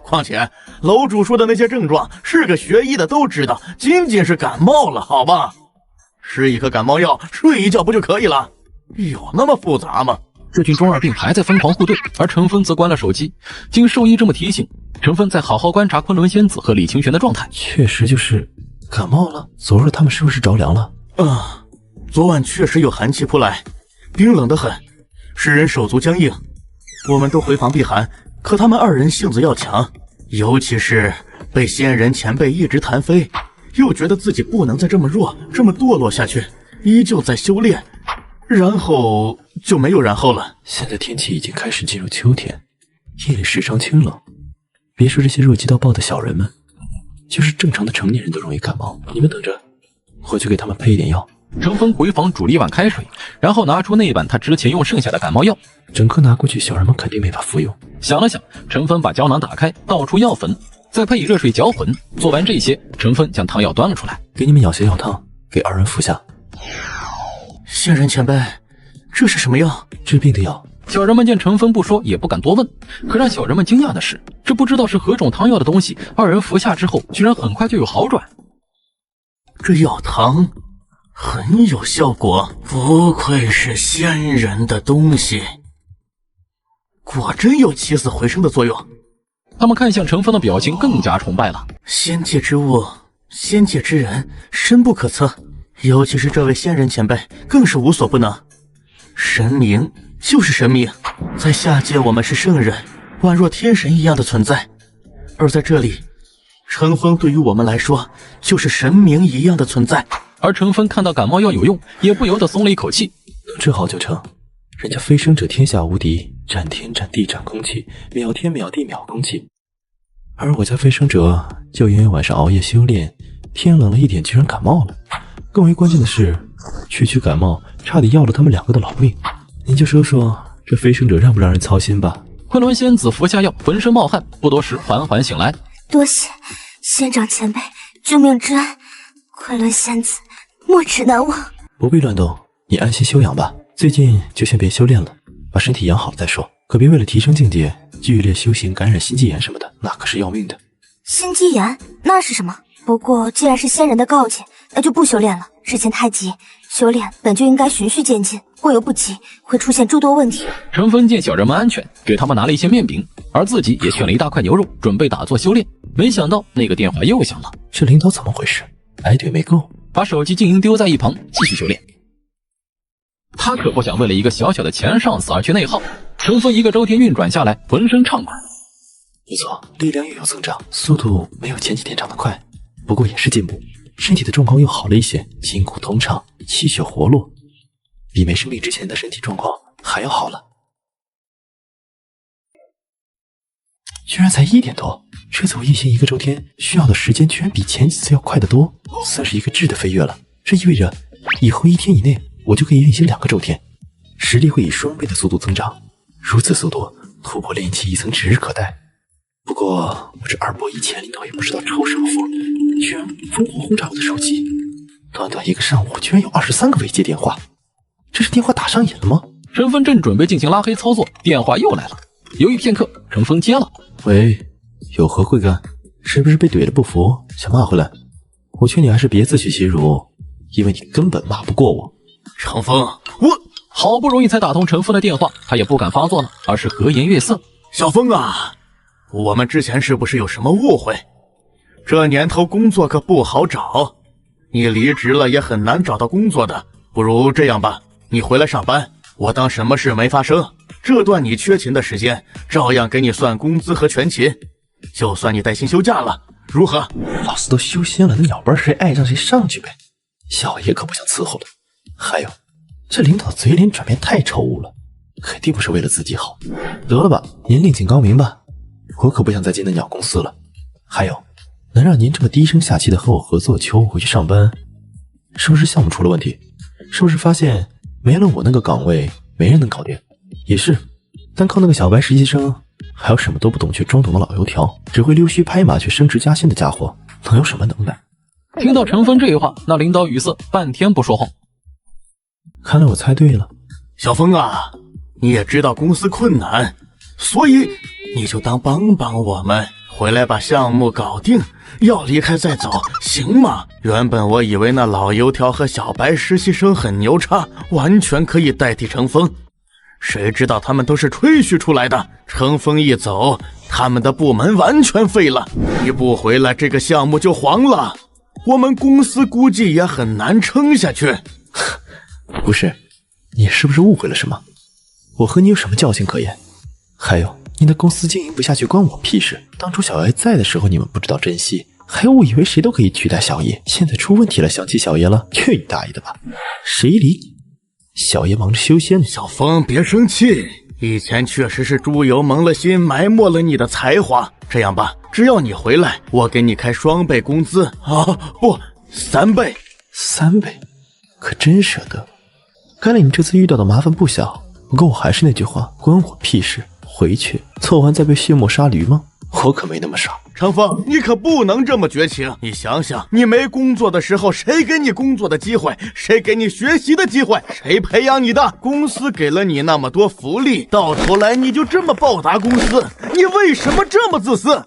况且楼主说的那些症状，是个学医的都知道，仅仅是感冒了，好吧？吃一颗感冒药，睡一觉不就可以了？有那么复杂吗？这群中二病还在疯狂互怼，而程峰则关了手机。经兽医这么提醒，程峰再好好观察昆仑仙子和李清玄的状态。确实就是感冒了。昨日他们是不是着凉了？昨晚确实有寒气扑来，冰冷得很，使人手足僵硬。我们都回房避寒，可他们2人性子要强，尤其是被仙人前辈一直弹飞，又觉得自己不能再这么弱、这么堕落下去，依旧在修炼，然后就没有然后了。现在天气已经开始进入秋天，夜里时常清冷，别说这些弱鸡到爆的小人们，就是正常的成年人都容易感冒。你们等着，我去给他们配一点药。程峰回房煮了一碗开水，然后拿出那碗他之前用剩下的感冒药，整颗拿过去，小人们肯定没法服用。想了想，程峰把胶囊打开，倒出药粉，再配以热水搅混。做完这些，程峰将汤药端了出来，给你们舀些药汤，给二人服下。仙人前辈，这是什么药？治病的药。小人们见程峰不说，也不敢多问。可让小人们惊讶的是，这不知道是何种汤药的东西，二人服下之后，居然很快就有好转。这药汤很有效果，不愧是仙人的东西，果真有起死回生的作用。他们看向程峰的表情更加崇拜了。仙界之物，仙界之人，深不可测，尤其是这位仙人前辈，更是无所不能。神明就是神明，在下界我们是圣人，宛若天神一样的存在，而在这里，程峰对于我们来说就是神明一样的存在。而程峰看到感冒药有用，也不由得松了一口气。能治好就成，人家飞升者天下无敌，斩天斩地斩空气，秒天秒地秒空气。而我家飞升者就因为晚上熬夜修炼，天冷了一点居然感冒了。更为关键的是，区感冒差点要了他们2个的老命。您就说说这飞升者让不让人操心吧？昆仑仙子服下药，浑身冒汗，不多时缓缓醒来。多谢仙长前辈救命之恩，昆仑仙子没齿难忘。不必乱动，你安心休养吧。最近就先别修炼了，把身体养好了再说。可别为了提升境界，剧烈修行感染心肌炎什么的，那可是要命的。心肌炎那是什么？不过既然是仙人的告诫，那就不修炼了。事情太急，修炼本就应该循序渐进，过犹不及，会出现诸多问题。程峰见小人们安全，给他们拿了一些面饼，而自己也选了一大块牛肉，准备打坐修炼。没想到那个电话又响了，这领导怎么回事？挨怼没够，把手机静音丢在一旁，继续修炼。他可不想为了一个小小的前上司而去内耗。程峰一个周天运转下来，浑身畅快。不错，力量又有增长，速度没有前几天长得快，不过也是进步。身体的状况又好了一些，筋骨通畅，气血活络，比没生病之前的身体状况还要好了。居然才1点多，这次我运行1个周天需要的时间居然比前几次要快得多，算是一个质的飞跃了。这意味着以后1天以内我就可以运行2个周天，实力会以双倍的速度增长。如此速度，突破炼气1层指日可待。不过我这2波以前领导也不知道抽什么风，居然疯狂轰炸我的手机，短短1个上午居然有23个未接电话，这是电话打上瘾了吗？程峰正准备进行拉黑操作，电话又来了。犹豫片刻，程峰接了。喂，有何贵干？是不是被怼了不服，想骂回来？我劝你还是别自取其辱，因为你根本骂不过我。程峰，好不容易才打通程峰的电话，他也不敢发作了，而是和颜悦色。小峰啊，我们之前是不是有什么误会？这年头工作可不好找，你离职了也很难找到工作的。不如这样吧，你回来上班，我当什么事没发生。这段你缺勤的时间，照样给你算工资和全勤，就算你带薪休假了，如何？老子都修仙了，那鸟班谁爱上谁上去呗，小爷可不想伺候了。还有，这领导嘴脸转变太丑恶了，肯定不是为了自己好。得了吧，您另请高明吧，我可不想再进那鸟公司了。还有，能让您这么低声下气的和我合作，求我回去上班，是不是项目出了问题？是不是发现没了我那个岗位没人能搞定？也是，单靠那个小白实习生，还有什么都不懂却装懂的老油条，只会溜须拍马却升职加薪的家伙，能有什么能耐？听到程峰这话，那领导语塞，半天不说话。看来我猜对了。小峰啊，你也知道公司困难，所以你就当帮帮我们，回来把项目搞定，要离开再走，行吗？原本我以为那老油条和小白实习生很牛叉，完全可以代替程峰，谁知道他们都是吹嘘出来的。程峰一走，他们的部门完全废了，你不回来，这个项目就黄了，我们公司估计也很难撑下去。不是，你是不是误会了什么？我和你有什么交情可言？还有，你的公司经营不下去关我屁事。当初小爷在的时候你们不知道珍惜，还误以为谁都可以取代小爷，现在出问题了想起小爷了，去你大爷的吧！谁理你？小爷忙着修仙呢。小风别生气，以前确实是猪油蒙了心，埋没了你的才华。这样吧，只要你回来，我给你开2倍工资啊，不，3倍。3倍？可真舍得。看来你这次遇到的麻烦不小，不过我还是那句话，关我屁事。回去凑完再被卸磨杀驴吗？我可没那么傻。长风，你可不能这么绝情。你想想，你没工作的时候，谁给你工作的机会？谁给你学习的机会？谁培养你的？公司给了你那么多福利，到头来你就这么报答公司，你为什么这么自私？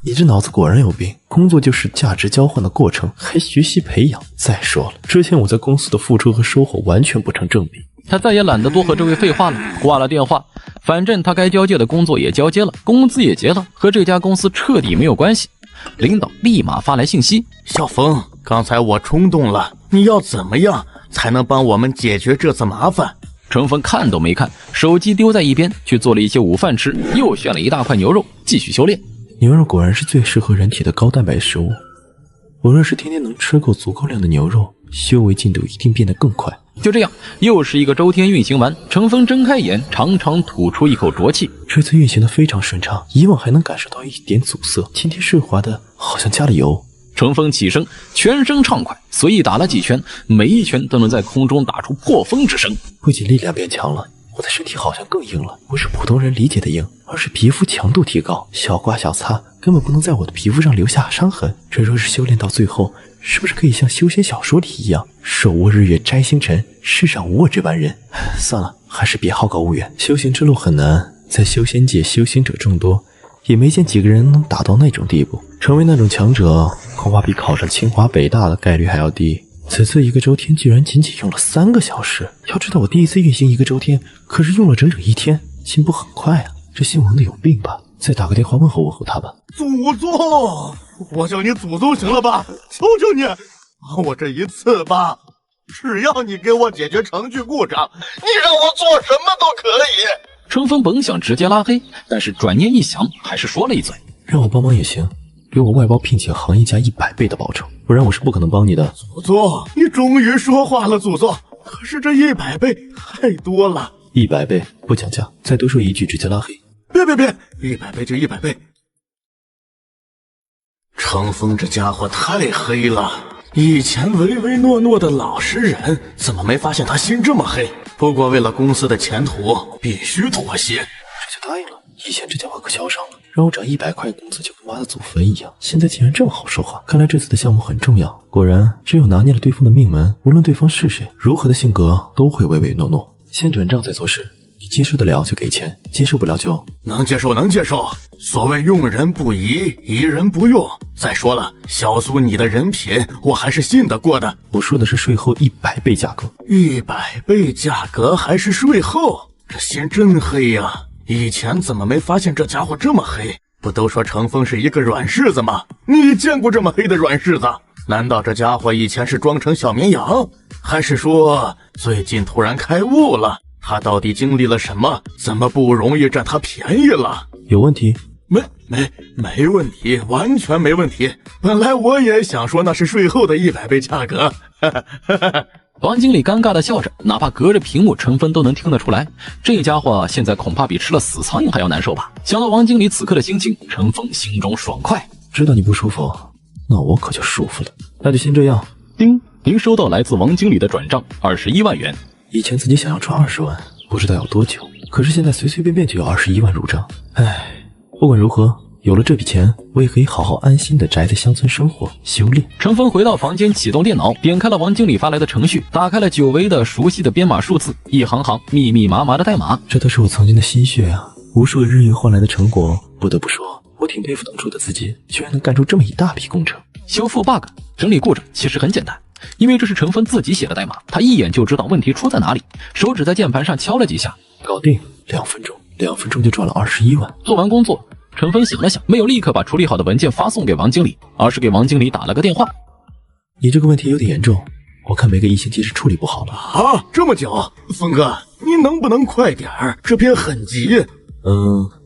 你这脑子果然有病，工作就是价值交换的过程，还学习培养。再说了，之前我在公司的付出和收获完全不成正比。他再也懒得多和这位废话了，挂了电话。反正他该交接的工作也交接了，工资也结了，和这家公司彻底没有关系。领导立马发来信息：小峰，刚才我冲动了，你要怎么样才能帮我们解决这次麻烦？程峰看都没看，手机丢在一边，去做了一些午饭吃，又选了一大块牛肉，继续修炼。牛肉果然是最适合人体的高蛋白食物。我若是天天能吃够足够量的牛肉，修为进度一定变得更快。就这样，又是一个周天运行完，程峰睁开眼，长长吐出一口浊气。这次运行的非常顺畅，以往还能感受到一点阻塞，今天顺滑的好像加了油。程峰起身，全身畅快，随意打了几拳，每一拳都能在空中打出破风之声。不仅力量变强了，我的身体好像更硬了，不是普通人理解的硬，而是皮肤强度提高，小刮小擦根本不能在我的皮肤上留下伤痕。这若是修炼到最后，是不是可以像修仙小说里一样，手握日月摘星辰，世上无我这般人？算了，还是别好高骛远。修行之路很难，在修仙界修行者众多，也没见几个人能达到那种地步。成为那种强者，恐怕比考上清华北大的概率还要低。此次一个周天居然仅仅用了3个小时，要知道我第一次运行一个周天可是用了整整1天，进步很快啊！这姓王的有病吧？再打个电话问候问候他吧。祖宗，我叫你祖宗行了吧？求求你，帮我这一次吧！只要你给我解决程序故障，你让我做什么都可以。程峰本想直接拉黑，但是转念一想，还是说了一嘴：让我帮忙也行，给我外包聘请行业价100倍的报酬，不然我是不可能帮你的。祖宗，你终于说话了，祖宗。可是这100倍太多了。100倍不讲价，再多说一句直接拉黑。别，100倍就100倍。程峰这家伙太黑了，以前唯唯诺诺的老实人，怎么没发现他心这么黑？不过为了公司的前途，必须妥协。这就答应了。以前这家伙可嚣张了，让我涨100块工资就跟妈的祖坟一样，现在竟然这么好说话。看来这次的项目很重要。果然，只有拿捏了对方的命门，无论对方是谁，如何的性格都会唯唯诺诺。先转账再做事，你接受得了就给钱，接受不了就能接受。所谓用人不疑，疑人不用。再说了，小苏你的人品我还是信得过的。我说的是税后100倍价格。100倍价格还是税后？这心真黑呀！以前怎么没发现这家伙这么黑？不都说程峰是一个软柿子吗？你见过这么黑的软柿子？难道这家伙以前是装成小绵羊？还是说最近突然开悟了？他到底经历了什么？怎么不容易占他便宜了？有问题？没问题，完全没问题。本来我也想说那是税后的100倍价格。王经理尴尬的笑着，哪怕隔着屏幕，程峰都能听得出来，这家伙现在恐怕比吃了死苍蝇还要难受吧。想到王经理此刻的心情，程峰心中爽快。知道你不舒服，那我可就舒服了。那就先这样。叮，您收到来自王经理的转账21万元。以前自己想要赚20万，不知道要多久，可是现在随随便便就有21万入账。唉，不管如何，有了这笔钱，我也可以好好安心的宅在乡村生活修炼。程峰回到房间，启动电脑，点开了王经理发来的程序，打开了久违的熟悉的编码数字，一行行密密麻麻的代码。这都是我曾经的心血啊，无数日月换来的成果。不得不说，我挺佩服当初的自己，居然能干出这么一大笔工程。修复 bug， 整理故障其实很简单，因为这是程峰自己写的代码，他一眼就知道问题出在哪里，手指在键盘上敲了几下，搞定，2分钟就赚了21万。做完工作，程峰想了想，没有立刻把处理好的文件发送给王经理，而是给王经理打了个电话。你这个问题有点严重，我看每个异形机是处理不好了。啊，这么久，峰哥，你能不能快点儿？这边很急。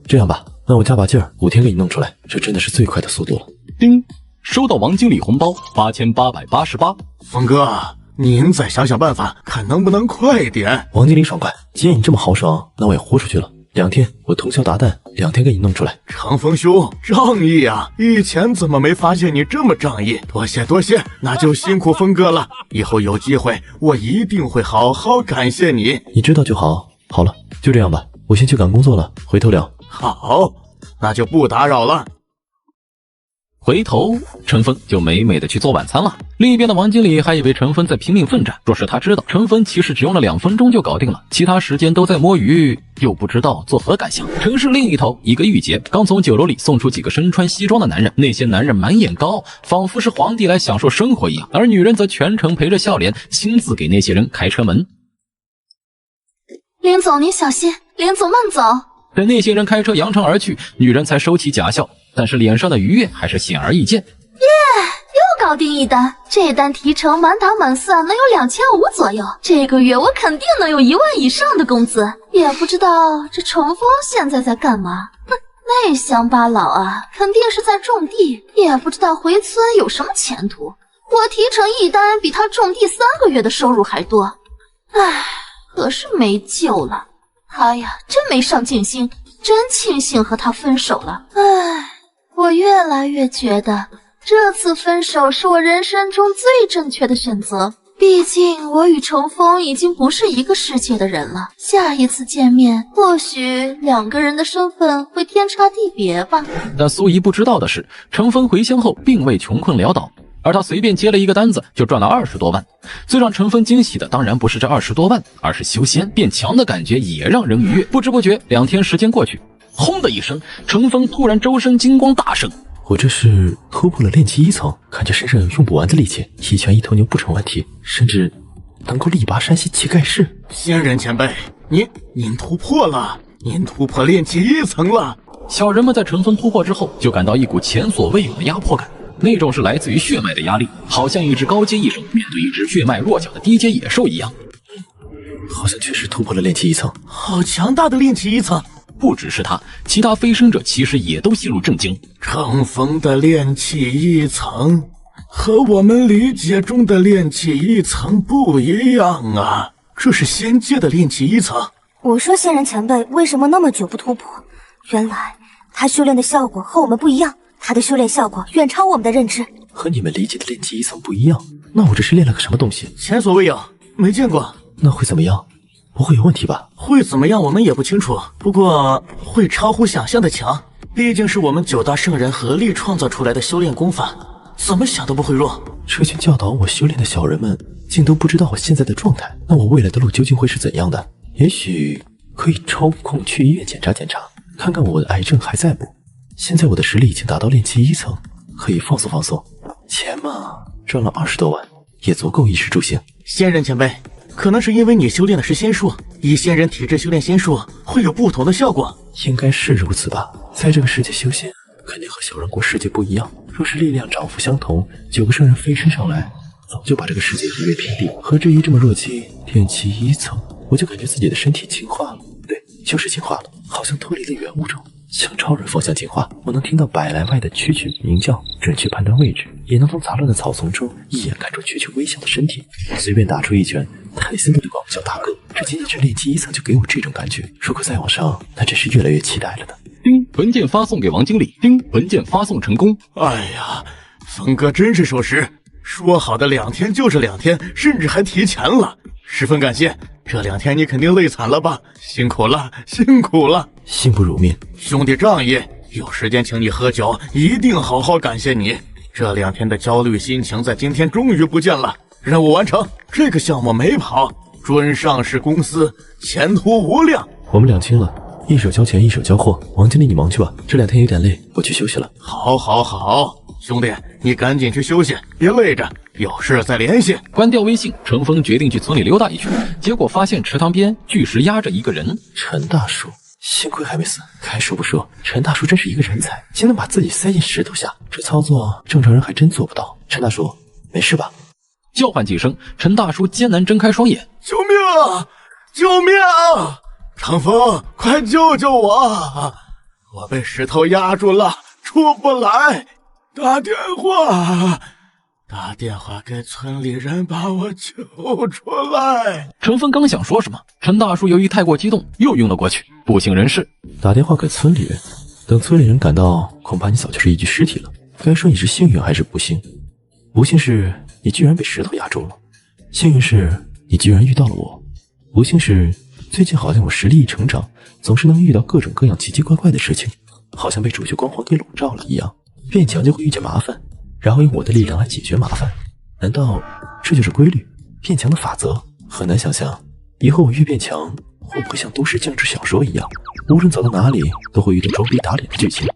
这样吧，那我加把劲儿，5天给你弄出来，这真的是最快的速度了。叮，收到王经理红包8888。峰哥，您再想想办法，看能不能快点。王经理爽快，既然你这么豪爽，那我也豁出去了。2天，我通宵达旦，2天给你弄出来。长风兄，仗义啊！以前怎么没发现你这么仗义？多谢多谢，那就辛苦峰哥了。以后有机会，我一定会好好感谢你。你知道就好。好了，就这样吧，我先去赶工作了，回头聊。好，那就不打扰了。回头，陈峰就美美的去做晚餐了。另一边的王经理还以为陈峰在拼命奋战，若是他知道陈峰其实只用了2分钟就搞定了，其他时间都在摸鱼，又不知道作何感想。城市另一头，一个御姐刚从酒楼里送出几个身穿西装的男人，那些男人满眼高，仿佛是皇帝来享受生活一样，而女人则全程陪着笑脸，亲自给那些人开车门。林总您小心，林总慢走。等那些人开车扬长而去，女人才收起假笑，但是脸上的愉悦还是显而易见。又搞定一单，这单提成满打满算能有2500左右，这个月我肯定能有1万以上的工资。也不知道这程峰现在在干嘛？哼，那乡巴佬啊，肯定是在种地，也不知道回村有什么前途。我提成一单比他种地3个月的收入还多，唉，可是没救了。他呀，真没上进心，真庆幸和他分手了。唉，我越来越觉得这次分手是我人生中最正确的选择。毕竟我与程峰已经不是一个世界的人了，下一次见面，或许2个人的身份会天差地别吧。但苏怡不知道的是，程峰回乡后并未穷困潦倒，而他随便接了一个单子就赚了20多万。最让程峰惊喜的当然不是这20多万，而是修仙变强的感觉也让人愉悦。不知不觉2天时间过去，轰的一声，程峰突然周身金光大盛。我这是突破了炼气1层，感觉身上有用不完的力气，一拳一头牛不成问题，甚至能够力拔山兮气盖世。仙人前辈，您突破了，您突破炼气1层了。小人们在程峰突破之后，就感到一股前所未有的压迫感，那种是来自于血脉的压力，好像一只高阶异兽面对一只血脉弱小的低阶野兽一样。好像确实突破了炼气1层，好强大的炼气1层！不只是他，其他飞升者其实也都陷入震惊。程峰的炼气1层和我们理解中的炼气1层不一样啊，这是仙界的炼气1层。我说仙人前辈为什么那么久不突破？原来他修炼的效果和我们不一样，他的修炼效果远超我们的认知。和你们理解的炼气1层不一样，那我这是练了个什么东西？前所未有，没见过。那会怎么样？不会有问题吧？会怎么样我们也不清楚，不过会超乎想象的强，毕竟是我们9大圣人合力创造出来的修炼功法，怎么想都不会弱。这群教导我修炼的小人们竟都不知道我现在的状态，那我未来的路究竟会是怎样的？也许可以抽空去医院检查检查，看看我的癌症还在不。现在我的实力已经达到炼气1层，可以放松放松。钱嘛，赚了20多万，也足够衣食住行。仙人前辈，可能是因为你修炼的是仙术，以仙人体质修炼仙术会有不同的效果。应该是如此吧。在这个世界修仙，肯定和小人国世界不一样。若是力量涨幅相同，9个圣人飞身上来，早就把这个世界夷为平地。何至于这么弱鸡？炼气1层，我就感觉自己的身体进化了。对，就是进化了，好像脱离了原物种，向超人方向进化。我能听到100来外的蛐蛐鸣叫，准确判断位置，也能从杂乱的草丛中一眼看出蛐蛐微小的身体，随便打出一拳，泰森都得管我叫大哥。这仅仅是炼气1层就给我这种感觉，如果再往上，那真是越来越期待了的。叮，文件发送给王经理。叮，文件发送成功。哎呀，峰哥真是守时，说好的2天就是2天，甚至还提前了，十分感谢。这2天你肯定累惨了吧？辛苦了，辛苦了。幸不辱命，兄弟仗义，有时间请你喝酒，一定好好感谢你。这2天的焦虑心情在今天终于不见了。任务完成，这个项目没跑，准上市公司，前途无量。我们2清了，一手交钱一手交货。王经理你忙去吧，这2天有点累，我去休息了。好，兄弟你赶紧去休息，别累着，有事再联系。关掉微信，程峰决定去村里溜达一圈，结果发现池塘边巨石压着一个人。陈大叔，幸亏还没死。该说不说，陈大叔真是一个人才，竟能把自己塞进石头下，这操作正常人还真做不到。陈大叔，没事吧？叫唤几声，陈大叔艰难睁开双眼。救命啊！救命啊！长风，快救救我！我被石头压住了，出不来。打电话给村里人把我救出来。陈峰刚想说什么，陈大叔由于太过激动，又晕了过去。不省人事，打电话给村里人，等村里人赶到，恐怕你早就是一具尸体了。该说你是幸运还是不幸？不幸是你居然被石头压住了，幸运是你居然遇到了我，不幸是最近好像我实力一成长，总是能遇到各种各样奇奇怪怪的事情，好像被主角光环给笼罩了一样，变强就会遇见麻烦，然后用我的力量来解决麻烦。难道这就是规律，变强的法则？很难想象以后我越变强，会不会像都市降智小说一样，无论走到哪里都会遇到装逼打脸的剧情。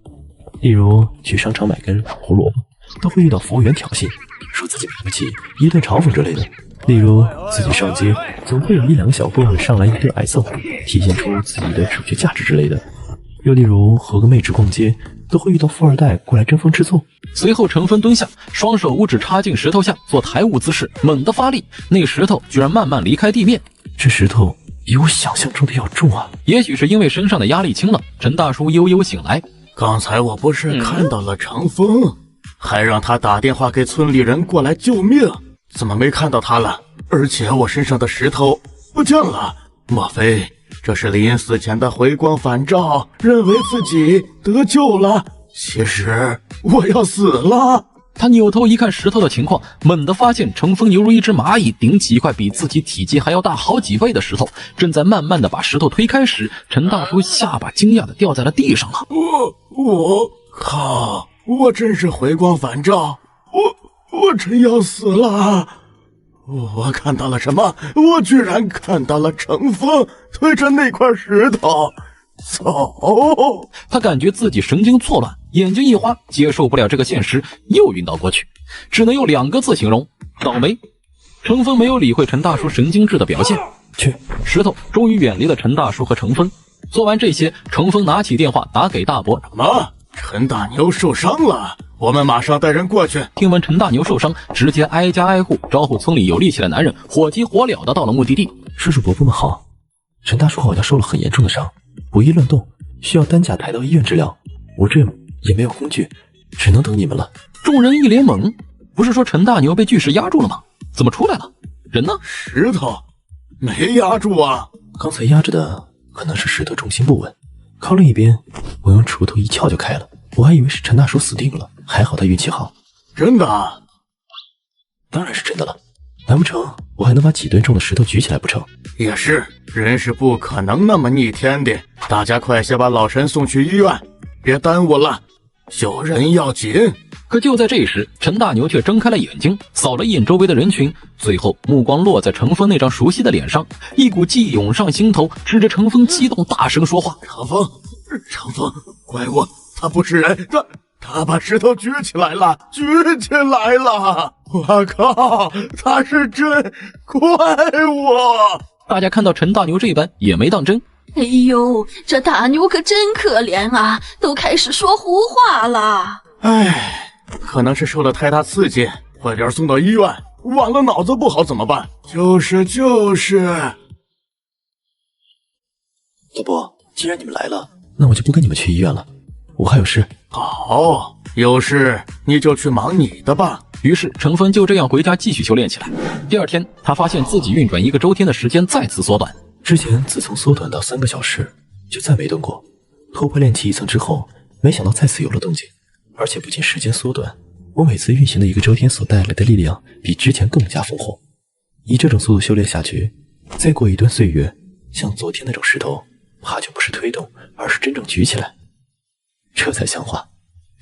例如去商场买根胡萝卜，都会遇到服务员挑衅，说自己买不起，一顿嘲讽之类的。例如自己上街，总会有一两个小混混上来一顿挨揍，体现出自己的主角价值之类的。又例如和个妹纸逛街，都会遇到富二代过来争风吃醋。随后陈峰蹲下，双手五指插进石头下做抬物姿势，猛地发力，那石头居然慢慢离开地面。这石头比我想象中的要重啊！也许是因为身上的压力轻了，陈大叔悠悠醒来。刚才我不是看到了长风，还让他打电话给村里人过来救命，怎么没看到他了？而且我身上的石头不见了，莫非这是临死前的回光返照，认为自己得救了？其实我要死了。他扭头一看石头的情况，猛地发现程峰犹如一只蚂蚁顶起一块比自己体积还要大好几倍的石头，正在慢慢的把石头推开时，陈大叔下巴惊讶的掉在了地上了。我靠！我真是回光返照，我真要死了！我看到了什么？我居然看到了程峰推着那块石头走。他感觉自己神经错乱，眼睛一花，接受不了这个现实，又晕倒过去，只能用2个字形容：倒霉。程峰没有理会陈大叔神经质的表现，石头终于远离了陈大叔和程峰。做完这些，程峰拿起电话打给大伯。什么？陈大牛受伤了，我们马上带人过去。听闻陈大牛受伤，直接挨家挨户招呼村里有力气的男人，火急火燎的到了目的地。叔叔伯伯们好，陈大叔好像受了很严重的伤，不宜乱动，需要担架抬到医院治疗。我这也没有工具，只能等你们了。众人一脸懵，不是说陈大牛被巨石压住了吗？怎么出来了？人呢？石头没压住啊！刚才压着的可能是石头重心不稳，靠另一边，我用锄头一撬就开了。我还以为是陈大叔死定了，还好他运气好。真的？当然是真的了，难不成我还能把几吨重的石头举起来不成？也是，人是不可能那么逆天的。大家快些把老陈送去医院，别耽误了，救人要紧。可就在这时，陈大牛却睁开了眼睛，扫了一眼周围的人群，最后目光落在程峰那张熟悉的脸上，一股记忆涌上心头，指着程峰激动大声说话：程峰，怪物，他不是人，他把石头举起来了！我靠，他是真怪物！大家看到陈大牛这般也没当真。哎呦，这大牛可真可怜啊，都开始说胡话了。唉，可能是受了太大刺激，快点送到医院，晚了脑子不好怎么办？就是。大伯，既然你们来了，那我就不跟你们去医院了，我还有事。好，有事你就去忙你的吧。于是程峰就这样回家继续修炼起来。第二天，他发现自己运转1个周天的时间再次缩短。之前自从缩短到3个小时，就再没动过。突破炼气1层之后，没想到再次有了动静，而且不仅时间缩短，我每次运行的1个周天所带来的力量比之前更加丰厚。以这种速度修炼下去，再过1段岁月，像昨天那种石头，怕就不是推动，而是真正举起来。这才像话，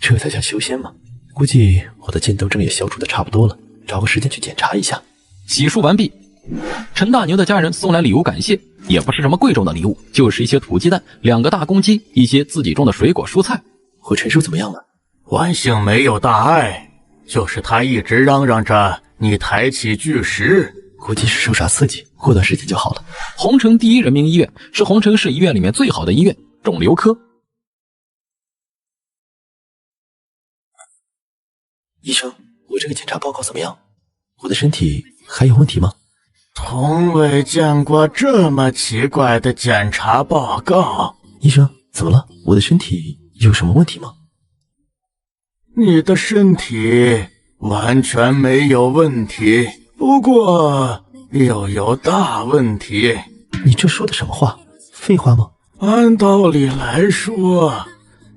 这才叫修仙嘛。估计我的剑斗症也消除的差不多了，找个时间去检查一下。洗漱完毕，陈大牛的家人送来礼物感谢，也不是什么贵重的礼物，就是一些土鸡蛋、2个大公鸡，一些自己种的水果蔬菜。和陈叔怎么样了？万幸没有大碍，就是他一直嚷嚷着你抬起巨石，估计是受啥刺激，过段时间就好了。红城第1人民医院是红城市医院里面最好的医院，肿瘤科。医生，我这个检查报告怎么样？我的身体还有问题吗？从未见过这么奇怪的检查报告。医生，怎么了？我的身体有什么问题吗？你的身体完全没有问题，不过又有大问题。你这说的什么话？废话吗？按道理来说，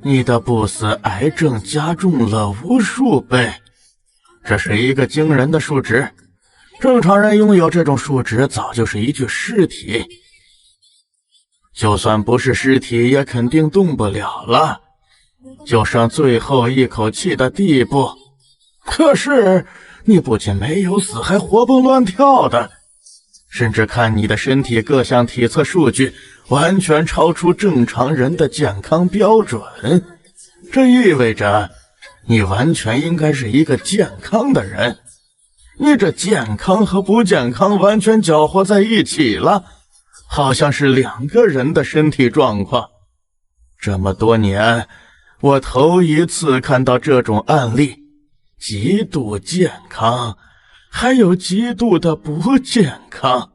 你的不死癌症加重了无数倍，这是一个惊人的数值。正常人拥有这种数值早就是一具尸体，就算不是尸体也肯定动不了了，就剩最后一口气的地步。可是你不仅没有死，还活蹦乱跳的，甚至看你的身体各项体测数据完全超出正常人的健康标准，这意味着你完全应该是一个健康的人。你这健康和不健康完全搅和在一起了，好像是两个人的身体状况。这么多年，我头一次看到这种案例，极度健康，还有极度的不健康。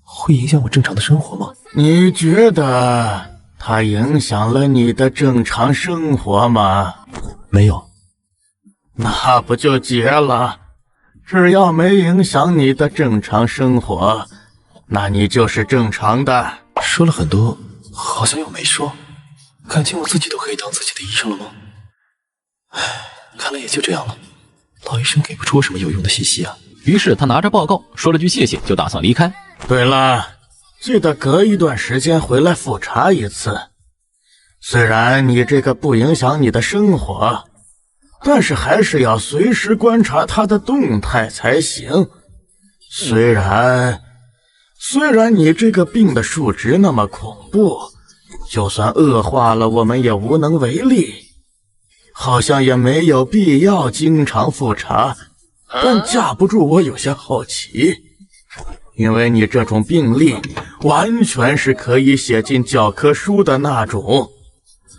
会影响我正常的生活吗？你觉得它影响了你的正常生活吗？没有。那不就结了？只要没影响你的正常生活，那你就是正常的。说了很多，好像又没说。感情我自己都可以当自己的医生了吗？唉，看来也就这样了。老医生给不出我什么有用的信息啊。于是他拿着报告说了句谢谢，就打算离开。对了，记得隔一段时间回来复查一次。虽然你这个不影响你的生活，但是还是要随时观察它的动态才行。虽然你这个病的数值那么恐怖，就算恶化了我们也无能为力，好像也没有必要经常复查。但架不住我有些好奇，因为你这种病例完全是可以写进教科书的那种，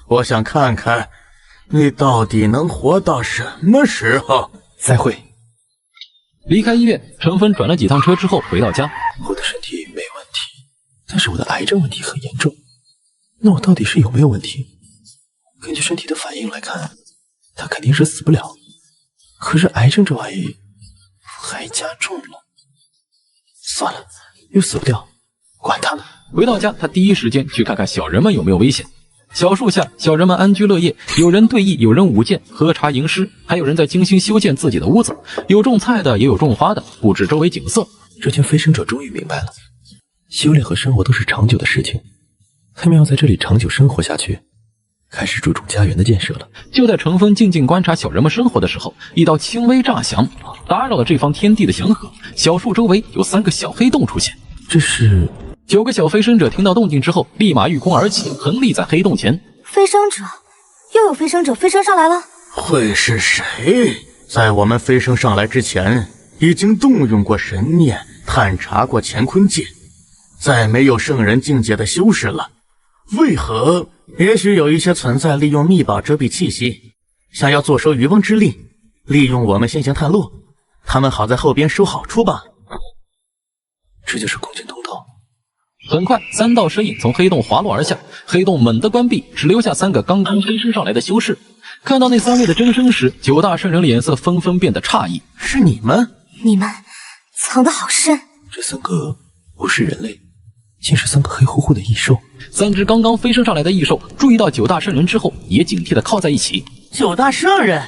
我想看看你到底能活到什么时候。再会。离开医院，陈峰转了几趟车之后回到家。我的身体没问题，但是我的癌症问题很严重。那我到底是有没有问题？根据身体的反应来看，他肯定是死不了。可是癌症这玩意还加重了，算了，又死不掉，管他呢。回到家，他第一时间去看看小人们有没有危险。小树下，小人们安居乐业，有人对弈，有人舞剑，喝茶吟诗，还有人在精心修建自己的屋子，有种菜的，也有种花的，布置周围景色。这群飞升者终于明白了，修炼和生活都是长久的事情，他们要在这里长久生活下去，开始注重家园的建设了。就在程峰静静观察小人们生活的时候，一道轻微炸响打扰了这方天地的祥和。小树周围有3个小黑洞出现，这是9个小飞升者听到动静之后，立马御空而起，横立在黑洞前。飞升者，又有飞升者飞升上来了。会是谁？在我们飞升上来之前，已经动用过神念，探查过乾坤界，再没有圣人境界的修士了。为何？也许有一些存在利用秘宝遮蔽气息，想要坐收渔翁之利，利用我们先行探路，他们好在后边收好处吧。这就是空间通道。很快，3道身影从黑洞滑落而下，黑洞猛地关闭，只留下3个刚刚飞升上来的修士。看到那3位的真身时，9大圣人脸色纷纷变得诧异。是你们？你们藏得好深。这3个不是人类，竟是3个黑乎乎的异兽。3只刚刚飞升上来的异兽注意到9大圣人之后，也警惕地靠在一起。9大圣人，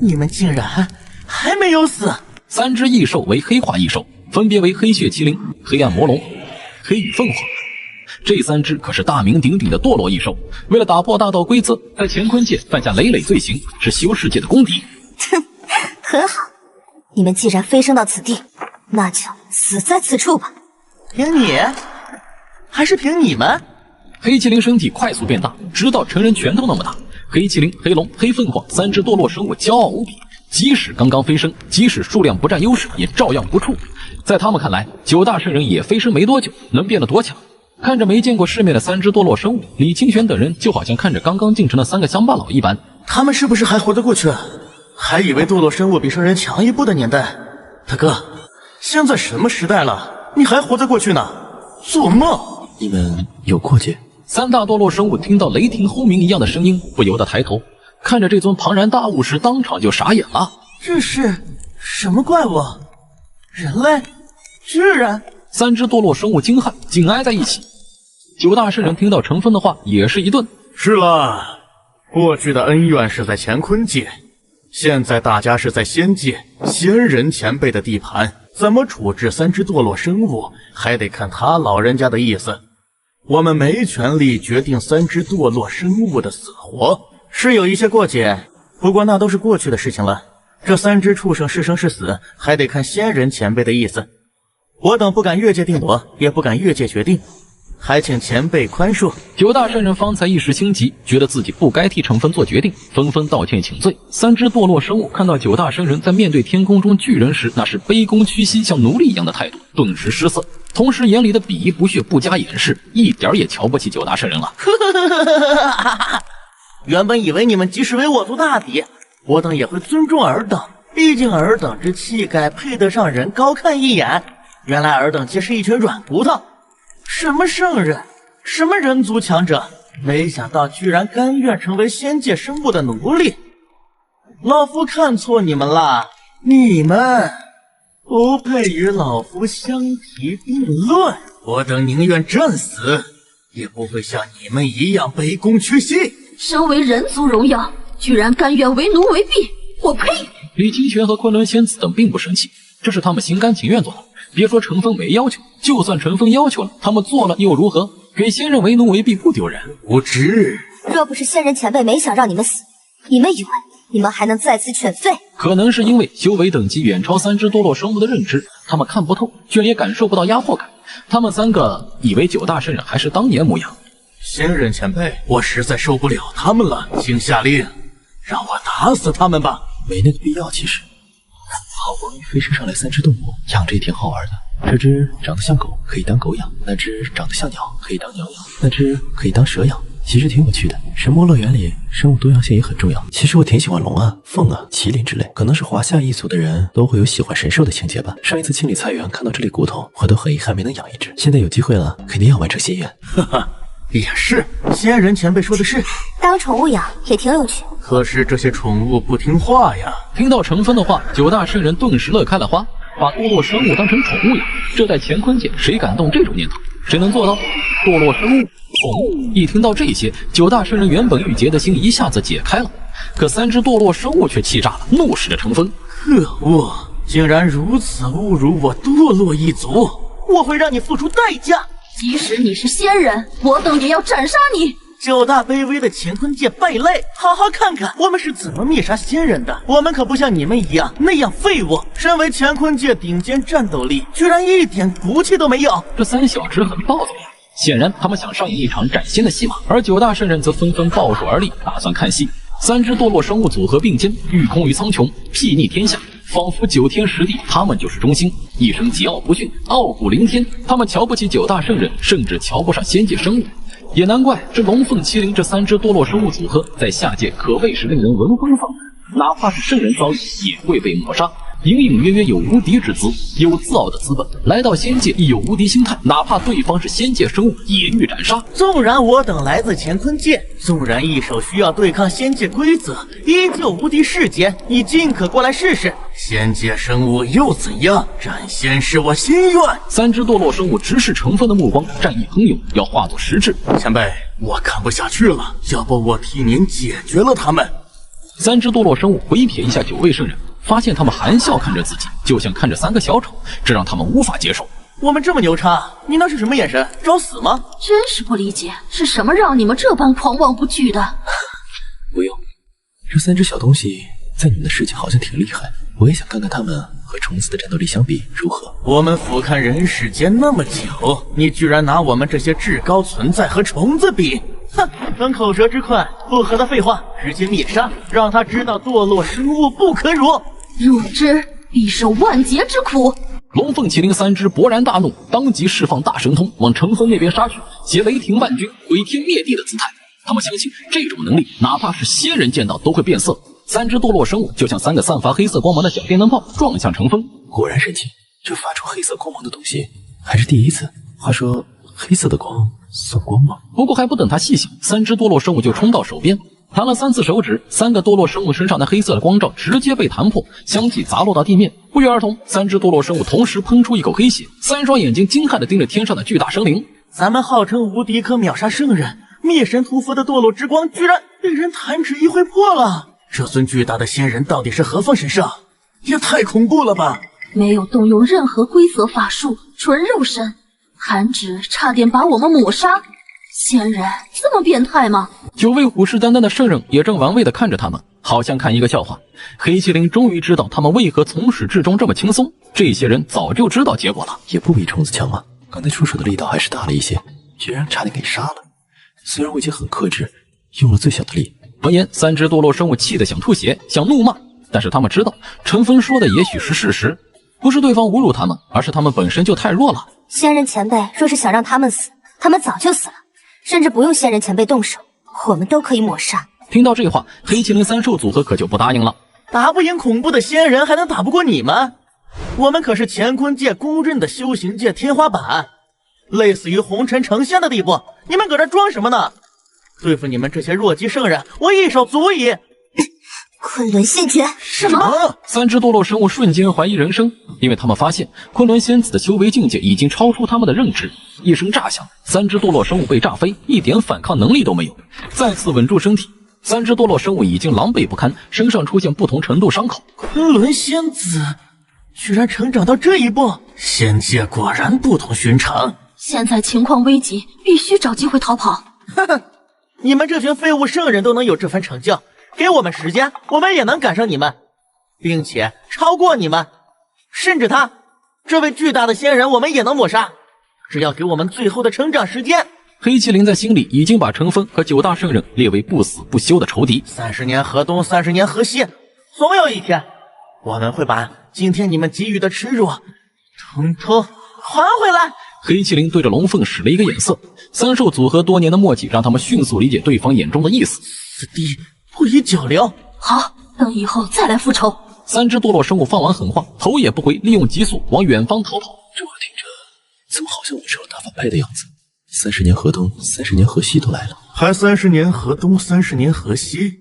你们竟然还没有死！3只异兽为黑化异兽，分别为黑血麒麟、黑暗魔龙、黑羽凤凰。这3只可是大名鼎鼎的堕落异兽，为了打破大道规则，在乾坤界犯下累累罪行，是修世界的公敌。哼，很好，你们既然飞升到此地，那就死在此处吧。凭你？还是凭你们？黑麒麟身体快速变大，直到成人拳头那么大。黑麒麟、黑龙、黑凤凰3只堕落生物骄傲无比，即使刚刚飞升，即使数量不占优势，也照样不怵。在他们看来，9大圣人也飞升没多久，能变得多强？看着没见过世面的3只堕落生物，李清玄等人就好像看着刚刚进城的3个乡巴佬一般。他们是不是还活得过去？还以为堕落生物比圣人强一步的年代。大哥，现在什么时代了？你还活在过去呢？做梦！你们有过节？三大堕落生物听到雷霆轰鸣一样的声音，不由得抬头看着这尊庞然大物时，当场就傻眼了。这是什么怪物？人类？巨人？三只堕落生物惊骇，紧挨在一起。九大圣人听到陈峰的话，也是一顿。是了，过去的恩怨是在乾坤界，现在大家是在仙界，仙人前辈的地盘，怎么处置三只堕落生物，还得看他老人家的意思。我们没权利决定三只堕落生物的死活，是有一些过节，不过那都是过去的事情了。这三只畜生是生是死，还得看仙人前辈的意思。我等不敢越界定夺，也不敢越界决定，还请前辈宽恕。九大圣人方才一时心急，觉得自己不该替陈峰做决定，纷纷道歉请罪。三只堕落生物看到九大圣人在面对天空中巨人时，那是卑躬屈膝像奴隶一样的态度，顿时失色，同时眼里的鄙夷不屑不加掩饰，一点也瞧不起九大圣人了。原本以为你们即使为我做大敌，我等也会尊重尔等，毕竟尔等之气概配得上人高看一眼。原来尔等皆是一群软骨头，什么圣人，什么人族强者，没想到居然甘愿成为仙界生物的奴隶。老夫看错你们了，你们不配与老夫相提并论。我等宁愿战死，也不会像你们一样卑躬屈膝。身为人族荣耀，居然甘愿为奴为婢，我呸！李清泉和昆仑仙子等并不生气，这是他们心甘情愿做的。别说陈峰没要求，就算陈峰要求了，他们做了又如何？给仙人为奴为婢不丢人？无知！若不是仙人前辈没想让你们死，你们以为你们还能在此犬吠？可能是因为修为等级远超三只堕落生物的认知，他们看不透，却也感受不到压迫感。他们三个以为九大圣人还是当年模样。仙人前辈，我实在受不了他们了，请下令让我打死他们吧。没那个必要，其实。好不容易飞升上来三只动物，养着也挺好玩的。这只长得像狗，可以当狗养；那只长得像鸟，可以当鸟养；那只可以当蛇养。其实挺有趣的。神魔乐园里生物多样性也很重要。其实我挺喜欢龙啊、凤啊、麒麟之类，可能是华夏一族的人都会有喜欢神兽的情节吧。上一次清理菜园看到这类骨头，我都很遗憾没能养一只。现在有机会了，肯定要完成心愿。哈哈，也是，仙人前辈说的是，当宠物养也挺有趣。可是这些宠物不听话呀。听到陈峰的话，九大圣人顿时乐开了花，把堕落生物当成宠物养。这在乾坤界，谁敢动这种念头？谁能做到？堕落生物、宠物。一听到这些，九大圣人原本郁结的心一下子解开了。可三只堕落生物却气炸了，怒视着陈峰。可恶，竟然如此侮辱我堕落一族！我会让你付出代价。即使你是仙人，我等也要斩杀你！九大卑微的乾坤界败类，好好看看我们是怎么灭杀仙人的。我们可不像你们一样那样废物。身为乾坤界顶尖战斗力，居然一点骨气都没有。这三小只很暴躁呀，显然他们想上演一场斩仙的戏码。而九大圣人则纷纷抱树而立，打算看戏。三只堕落生物组合并肩，御空于苍穹，睥睨天下，仿佛九天十地，他们就是中心，一生桀骜不驯，傲骨凌天。他们瞧不起九大圣人，甚至瞧不上仙界生物。也难怪这龙凤麒麟这三只堕落生物组合在下界可谓是令人闻风丧胆，哪怕是圣人遭遇也会被抹杀。隐隐约约有无敌之姿，有自傲的资本，来到仙界亦有无敌心态，哪怕对方是仙界生物也欲斩杀。纵然我等来自乾坤界，纵然一手需要对抗仙界规则，依旧无敌世间，你尽可过来试试。仙界生物又怎样？斩仙是我心愿。三只堕落生物直视陈峰的目光，战意亨涌，要化作实质。前辈，我看不下去了，要不我替您解决了他们。三只堕落生物回瞥一下九位圣人，发现他们含笑看着自己，就像看着三个小丑，这让他们无法接受。我们这么牛叉，你那是什么眼神？找死吗？真是不理解，是什么让你们这般狂妄不惧的？不用，这三只小东西在你们的世界好像挺厉害，我也想看看他们和虫子的战斗力相比如何。我们俯瞰人世间那么久，你居然拿我们这些至高存在和虫子比？哼，等口舌之快，不和他废话，直接灭杀，让他知道堕落生物不可辱。入之必受万劫之苦。龙凤麒麟三只勃然大怒，当即释放大神通往陈峰那边杀去，携雷霆万钧、毁天灭地的姿态。他们相信这种能力，哪怕是仙人见到都会变色。三只堕落生物就像三个散发黑色光芒的小电灯泡，撞向陈峰。果然神奇，这发出黑色光芒的东西还是第一次。话说，黑色的光算光吗？不过还不等他细想，3只堕落生物就冲到手边，弹了3次手指，3个堕落生物身上的黑色的光罩直接被弹破，相继砸落到地面。不约而同，3只堕落生物同时喷出一口黑血，3双眼睛惊骇地盯着天上的巨大生灵。咱们号称无敌可秒杀圣人、灭神屠佛的堕落之光，居然被人弹指一挥破了！这尊巨大的仙人到底是何方神圣？也太恐怖了吧！没有动用任何规则法术，纯肉身，弹指差点把我们抹杀。仙人这么变态吗？9位虎视眈眈的圣人也正玩味地看着他们，好像看一个笑话。黑麒麟终于知道他们为何从始至终这么轻松，这些人早就知道结果了。也不比虫子强嘛，刚才出手的力道还是大了一些，居然差点给杀了。虽然我已经很克制，用了最小的力。闻言，3只堕落生物气得想吐血，想怒骂，但是他们知道陈峰说的也许是事实，不是对方侮辱他们，而是他们本身就太弱了。仙人前辈若是想让他们死，他们早就死了，甚至不用仙人前辈动手，我们都可以抹杀。听到这话，黑麒麟3兽组合可就不答应了。打不赢恐怖的仙人，还能打不过你们？我们可是乾坤界公认的修行界天花板，类似于红尘成仙的地步，你们搁这装什么呢？对付你们这些弱鸡圣人，我一手足矣。昆仑仙诀？什么？3只堕落生物瞬间怀疑人生，因为他们发现昆仑仙子的修为境界已经超出他们的认知。一声炸响，3只堕落生物被炸飞，一点反抗能力都没有。再次稳住身体，3只堕落生物已经狼狈不堪，身上出现不同程度伤口。昆仑仙子居然成长到这一步，仙界果然不同寻常。现在情况危急，必须找机会逃跑。哈哈，你们这群废物圣人都能有这番成就，给我们时间，我们也能赶上你们，并且超过你们，甚至他这位巨大的仙人，我们也能抹杀，只要给我们最后的成长时间。黑麒麟在心里已经把陈峰和9大圣人列为不死不休的仇敌。30年河东，30年河西，总有一天，我们会把今天你们给予的耻辱，统统还回来。黑麒麟对着龙凤使了一个眼色，3兽组合多年的默契让他们迅速理解对方眼中的意思。此地不宜久留。好，等以后再来复仇。3只堕落生物放完狠话，头也不回，利用急速往远方逃跑。这话听着怎么好像我成了大反派的样子？30年河东，30年河西都来了，还30年河东，30年河西？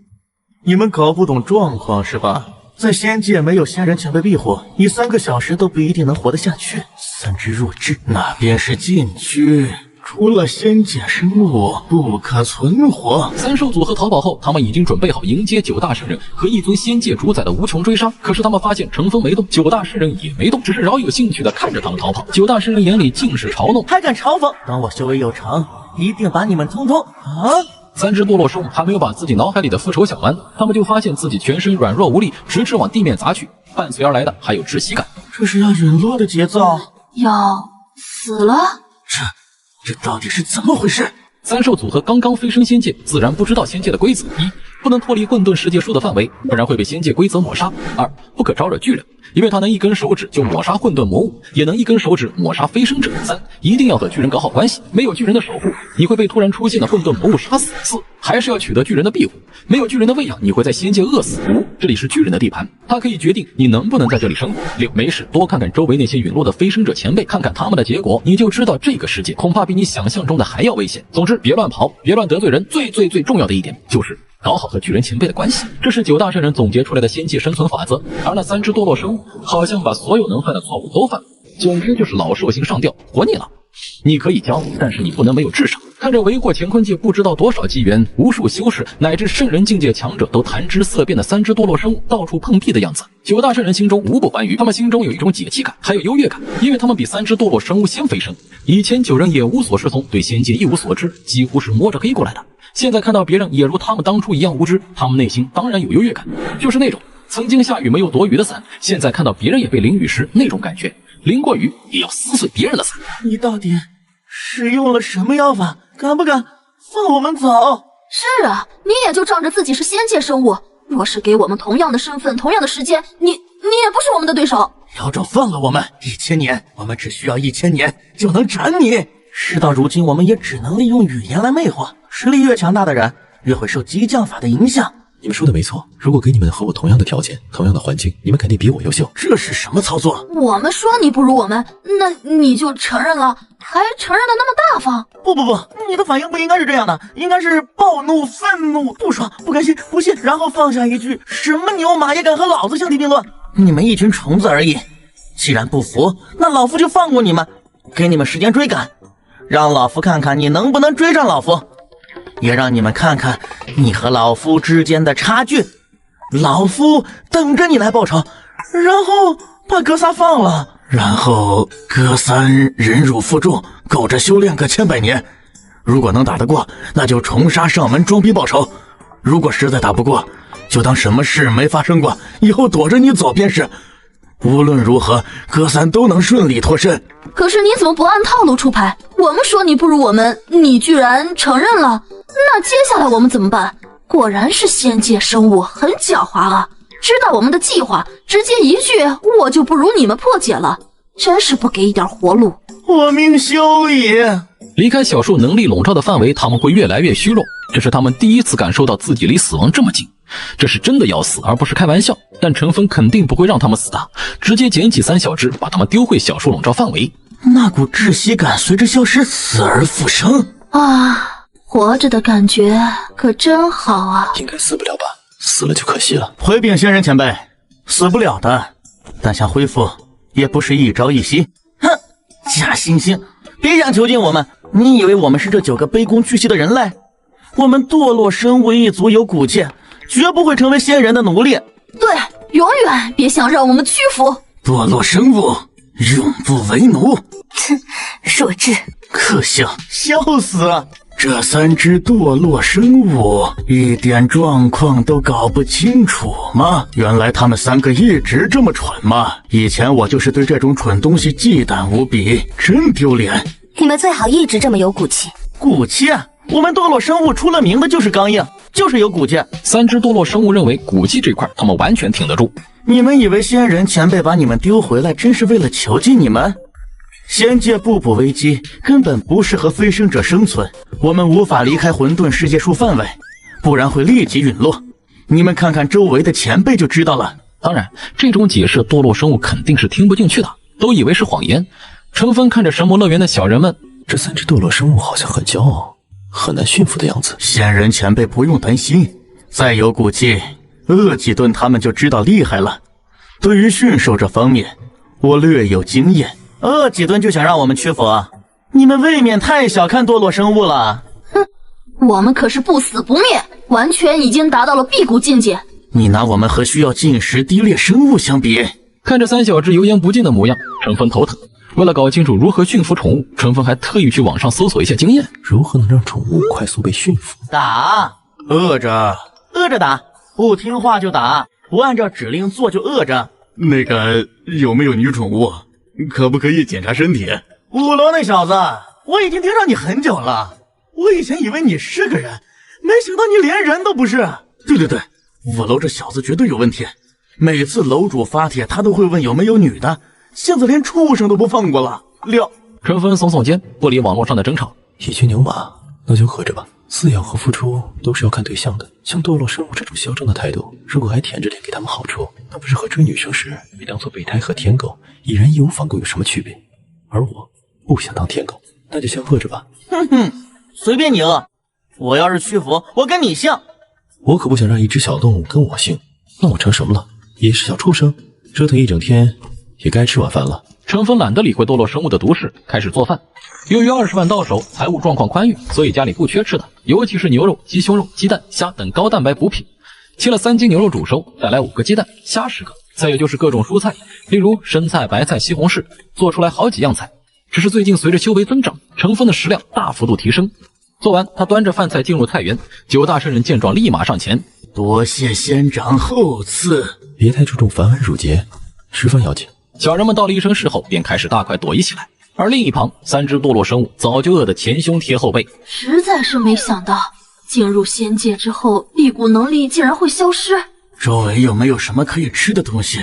你们搞不懂状况是吧？在仙界没有仙人前辈庇护，你3个小时都不一定能活得下去。3只弱智，那便是禁区，除了仙界生物不可存活。3兽组合逃跑后，他们已经准备好迎接9大圣人和一尊仙界主宰的无穷追杀。可是他们发现陈峰没动，9大圣人也没动，只是饶有兴趣地看着他们逃跑。9大圣人眼里尽是嘲弄，还敢嘲讽？等我修为有成，一定把你们通通3只堕落生物还没有把自己脑海里的复仇想完，他们就发现自己全身软弱无力，直直往地面砸去，伴随而来的还有窒息感。这是要陨落的节奏，要死了？这到底是怎么回事？3兽组合刚刚飞升仙界，自然不知道仙界的规则：一、不能脱离混沌世界树的范围，不然会被仙界规则抹杀；二、不可招惹巨人，因为他能一根手指就抹杀混沌魔物，也能一根手指抹杀飞升者；三、一定要和巨人搞好关系，没有巨人的守护，你会被突然出现的混沌魔物杀死；四、还是要取得巨人的庇护，没有巨人的喂养，你会在仙界饿死；五、这里是巨人的地盘，他可以决定你能不能在这里生活；六、没事多看看周围那些陨落的飞升者前辈，看看他们的结果，你就知道这个世界恐怕比你想象中的还要危险。总之，别乱跑，别乱得罪人，最重要的一点就是搞好和巨人前辈的关系，这是9大圣人总结出来的仙界生存法则。而那3只堕落生物好像把所有能犯的错误都犯了，总之就是老兽型上吊，活腻了。你可以教，但是你不能没有智商。看着为过乾坤界不知道多少纪元，无数修士乃至圣人境界强者都谈之色变的3只堕落生物到处碰壁的样子，9大圣人心中无不欢愉，他们心中有一种解气感，还有优越感，因为他们比3只堕落生物先飞升。以前9人也无所适从，对仙界一无所知，几乎是摸着黑过来的。现在看到别人也如他们当初一样无知，他们内心当然有优越感，就是那种曾经下雨没有躲雨的伞，现在看到别人也被淋雨时那种感觉，淋过雨也要撕碎别人的伞。你到底使用了什么妖法？敢不敢放我们走？是啊，你也就仗着自己是仙界生物，若是给我们同样的身份，同样的时间，你也不是我们的对手。妖咒放了我们，1000年，我们只需要1000年就能斩你。事到如今，我们也只能利用语言来魅惑，实力越强大的人越会受激将法的影响。你们说的没错，如果给你们和我同样的条件、同样的环境，你们肯定比我优秀。这是什么操作？我们说你不如我们，那你就承认了，还承认的那么大方？不，你的反应不应该是这样的，应该是暴怒、愤怒、不爽、不甘心、不信，然后放下一句什么牛马也敢和老子相提并论？你们一群虫子而已。既然不服，那老夫就放过你们，给你们时间追赶，让老夫看看你能不能追上老夫。也让你们看看你和老夫之间的差距，老夫等着你来报仇，然后把哥仨放了，然后哥三忍辱负重，苟着修炼个千百年。如果能打得过，那就重杀上门装逼报仇；如果实在打不过，就当什么事没发生过，以后躲着你走便是。无论如何，哥三都能顺利脱身。可是你怎么不按套路出牌？我们说你不如我们，你居然承认了，那接下来我们怎么办？果然是仙界生物，很狡猾啊！知道我们的计划，直接一句我就不如你们破解了，真是不给一点活路。我命休矣！离开小树能力笼罩的范围，他们会越来越虚弱。这是他们第一次感受到自己离死亡这么近，这是真的要死，而不是开玩笑。但陈峰肯定不会让他们死的，直接捡起三小只，把他们丢回小树笼罩范围。那股窒息感随着消失，死而复生啊！活着的感觉可真好啊！应该死不了吧？死了就可惜了。回禀仙人前辈，死不了的，但想恢复也不是一朝一夕。哼，假惺惺，别想囚禁我们！你以为我们是这9个卑躬屈膝的人类？我们堕落生物一族有骨气，绝不会成为仙人的奴隶。对，永远别想让我们屈服。堕落生物永不为奴。哼，弱智，可笑，笑死了！这3只堕落生物一点状况都搞不清楚吗？原来他们3个一直这么蠢吗？以前我就是对这种蠢东西忌惮无比，真丢脸。你们最好一直这么有骨气。骨气？我们堕落生物出了名的就是刚硬，就是有骨气。 3只堕落生物认为骨气这块他们完全挺得住。你们以为仙人前辈把你们丢回来真是为了囚禁你们？仙界步步危机，根本不适合飞升者生存，我们无法离开混沌世界树范围，不然会立即陨落。你们看看周围的前辈就知道了。当然，这种解释堕落生物肯定是听不进去的，都以为是谎言。陈峰看着神魔乐园的小人们，这3只堕落生物好像很骄傲，很难驯服的样子。仙人前辈不用担心，再有骨气，饿几顿他们就知道厉害了。对于驯兽这方面，我略有经验。饿几顿就想让我们屈服啊？你们未免太小看堕落生物了。哼，我们可是不死不灭，完全已经达到了辟谷境界。你拿我们和需要进食低劣生物相比？看着3小只油盐不进的模样，陈峰头疼。为了搞清楚如何驯服宠物，陈峰还特意去网上搜索一下经验，如何能让宠物快速被驯服？打，饿着打，不听话就打，不按照指令做就饿着。那个有没有女宠物？可不可以检查身体？5楼那小子，我已经盯上你很久了。我以前以为你是个人，没想到你连人都不是。对，5楼这小子绝对有问题。每次楼主发帖，他都会问有没有女的，现在连畜生都不放过了。陈峰耸耸肩，不理网络上的争吵。一群牛马，那就喝着吧。饲养和付出都是要看对象的。像堕落生物这种嚣张的态度，如果还舔着脸给他们好处，那不是和追女生时被当作备胎和舔狗已然义无反顾有什么区别？而我不想当舔狗，那就先饿着吧。哼哼，随便你饿。我要是屈服，我跟你姓。我可不想让一只小动物跟我姓，那我成什么了？也是小畜生，折腾一整天，也该吃晚饭了。陈峰懒得理会堕落生物的毒誓，开始做饭。由于20万到手，财务状况宽裕，所以家里不缺吃的，尤其是牛肉、鸡胸肉、鸡蛋、虾等高蛋白补品。切了3斤牛肉煮熟，再来5个鸡蛋，虾10个，再也就是各种蔬菜，例如生菜、白菜、西红柿，做出来好几样菜。只是最近随着修为增长，陈峰的食量大幅度提升。做完，他端着饭菜进入菜园，9大圣人见状立马上前，多谢仙长厚赐，别太注重繁文缛节，十分要紧。小人们道了一声是后，便开始大快朵颐起来。而另一旁，3只堕落生物早就饿得前胸贴后背。实在是没想到，进入仙界之后，辟谷能力竟然会消失。周围有没有什么可以吃的东西？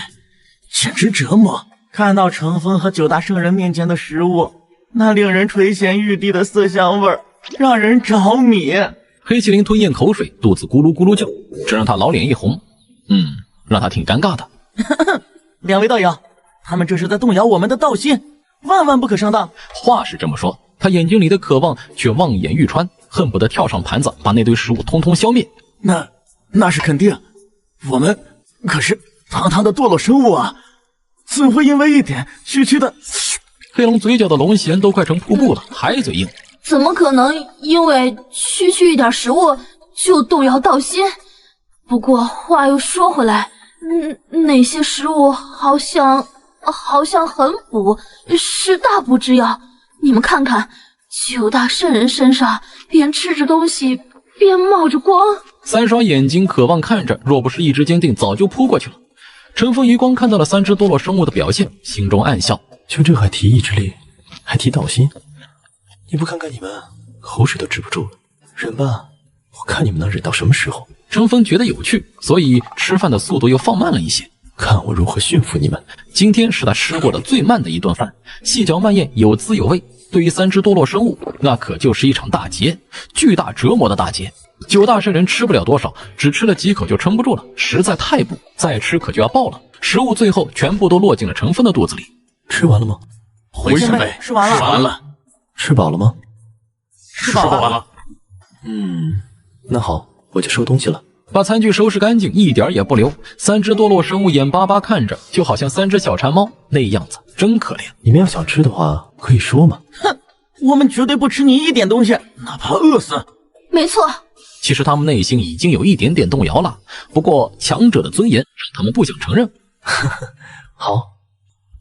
简直折磨！看到程峰和9大圣人面前的食物，那令人垂涎欲滴的色香味儿，让人着迷。黑麒麟吞咽口水，肚子咕噜咕噜叫，这让他老脸一红，让他挺尴尬的。两位道友，他们这是在动摇我们的道心，万万不可上当。话是这么说，他眼睛里的渴望却望眼欲穿，恨不得跳上盘子把那堆食物通通消灭。那是肯定，我们可是堂堂的堕落生物啊，怎会因为一点区区的……黑龙嘴角的龙涎都快成瀑布了，还嘴硬。怎么可能因为区一点食物就动摇道心？不过话又说回来，那些食物好像很补，是大补之药。你们看看，九大圣人身上边吃着东西边冒着光。三双眼睛渴望看着，若不是意志坚定，早就扑过去了。陈峰余光看到了三只堕落生物的表现，心中暗笑，就这还提意志力，还提道心，你不看看你们口水都止不住了，忍吧，我看你们能忍到什么时候。陈峰觉得有趣，所以吃饭的速度又放慢了一些，看我如何驯服你们。今天是他吃过的最慢的一顿饭，细嚼慢咽，有滋有味。对于三只堕落生物，那可就是一场大劫，巨大折磨的大劫。九大圣人吃不了多少，只吃了几口就撑不住了，实在太补，再吃可就要爆了。食物最后全部都落进了陈峰的肚子里。吃完了吗？回前辈，吃完了。吃饱了吗？吃饱了。那好，我就收东西了。把餐具收拾干净，一点也不留。三只堕落生物眼巴巴看着，就好像三只小馋猫那样子，真可怜。你们要想吃的话，可以说嘛。哼，我们绝对不吃你一点东西，哪怕饿死。没错。其实他们内心已经有一点点动摇了，不过强者的尊严让他们不想承认。好，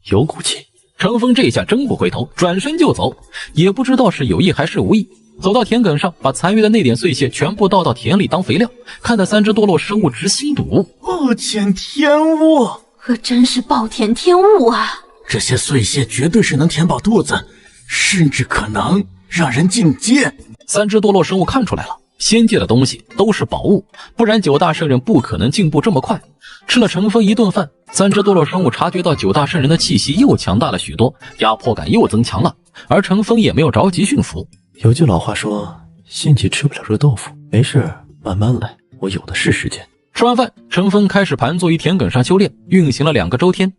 有骨气。程峰这下真不回头，转身就走，也不知道是有意还是无意。走到田埂上，把残余的那点碎屑全部倒到田里当肥料，看得三只堕落生物直心堵。暴殄天物，可真是暴殄天物啊！这些碎屑绝对是能填饱肚子，甚至可能让人进阶。三只堕落生物看出来了，仙界的东西都是宝物，不然九大圣人不可能进步这么快。吃了程峰一顿饭，三只堕落生物察觉到九大圣人的气息又强大了许多，压迫感又增强了，而程峰也没有着急驯服。有句老话说，心急吃不了热豆腐，没事，慢慢来，我有的是时间。吃完饭，程峰开始盘坐于田埂上修炼，运行了2个周天，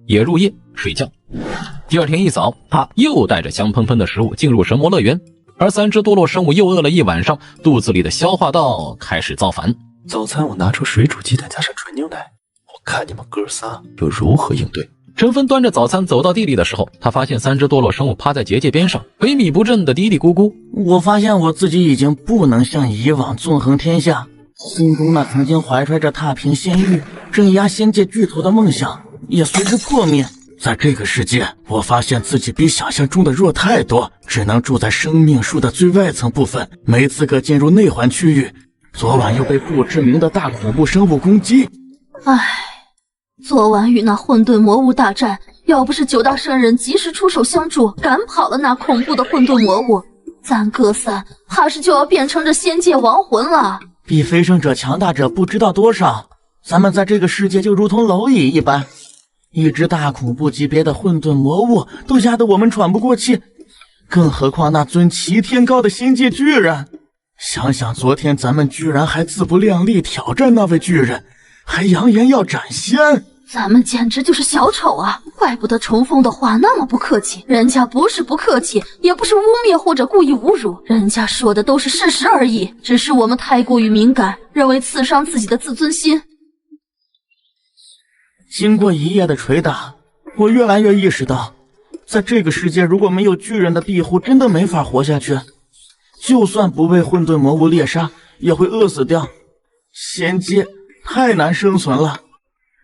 也入夜睡觉。第二天一早，他又带着香喷喷的食物进入神魔乐园，而三只堕落生物又饿了一晚上，肚子里的消化道开始造反。早餐我拿出水煮鸡蛋加上纯牛奶，我看你们哥仨又如何应对。陈峰端着早餐走到地里的时候，他发现三只堕落生物趴在结界边上，萎靡不振的嘀嘀咕咕。我发现我自己已经不能像以往纵横天下，心中那曾经怀揣着踏平仙域、镇压仙界巨头的梦想也随之破灭。在这个世界，我发现自己比想象中的弱太多，只能住在生命树的最外层部分，没资格进入内环区域。昨晚又被不知名的大恐怖生物攻击。昨晚与那混沌魔物大战，要不是九大圣人及时出手相助，赶跑了那恐怖的混沌魔物，咱哥仨怕是就要变成这仙界亡魂了。比飞升者强大者不知道多少，咱们在这个世界就如同蝼蚁一般，一只大恐怖级别的混沌魔物都压得我们喘不过气，更何况那尊齐天高的仙界巨人。想想昨天咱们居然还自不量力挑战那位巨人，还扬言要斩仙，咱们简直就是小丑啊！怪不得重逢的话那么不客气，人家不是不客气，也不是污蔑或者故意侮辱，人家说的都是事实而已，只是我们太过于敏感，认为刺伤自己的自尊心。经过一夜的捶打，我越来越意识到，在这个世界如果没有巨人的庇护，真的没法活下去。就算不被混沌魔物猎杀，也会饿死掉。仙界太难生存了，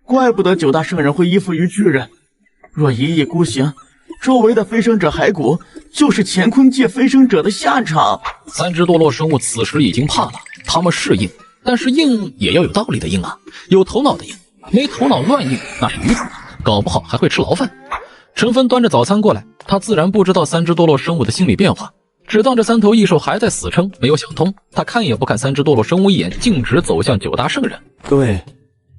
怪不得九大圣人会依附于巨人。若一意孤行，周围的飞升者骸骨就是乾坤界飞升者的下场。三只堕落生物此时已经怕了，他们是硬，但是硬也要有道理的硬啊，有头脑的硬，没头脑乱硬那是愚蠢，搞不好还会吃牢饭。陈峰端着早餐过来，他自然不知道三只堕落生物的心理变化，只当这三头异兽还在死撑，没有想通。他看也不看三只堕落生物一眼，径直走向九大圣人。各位，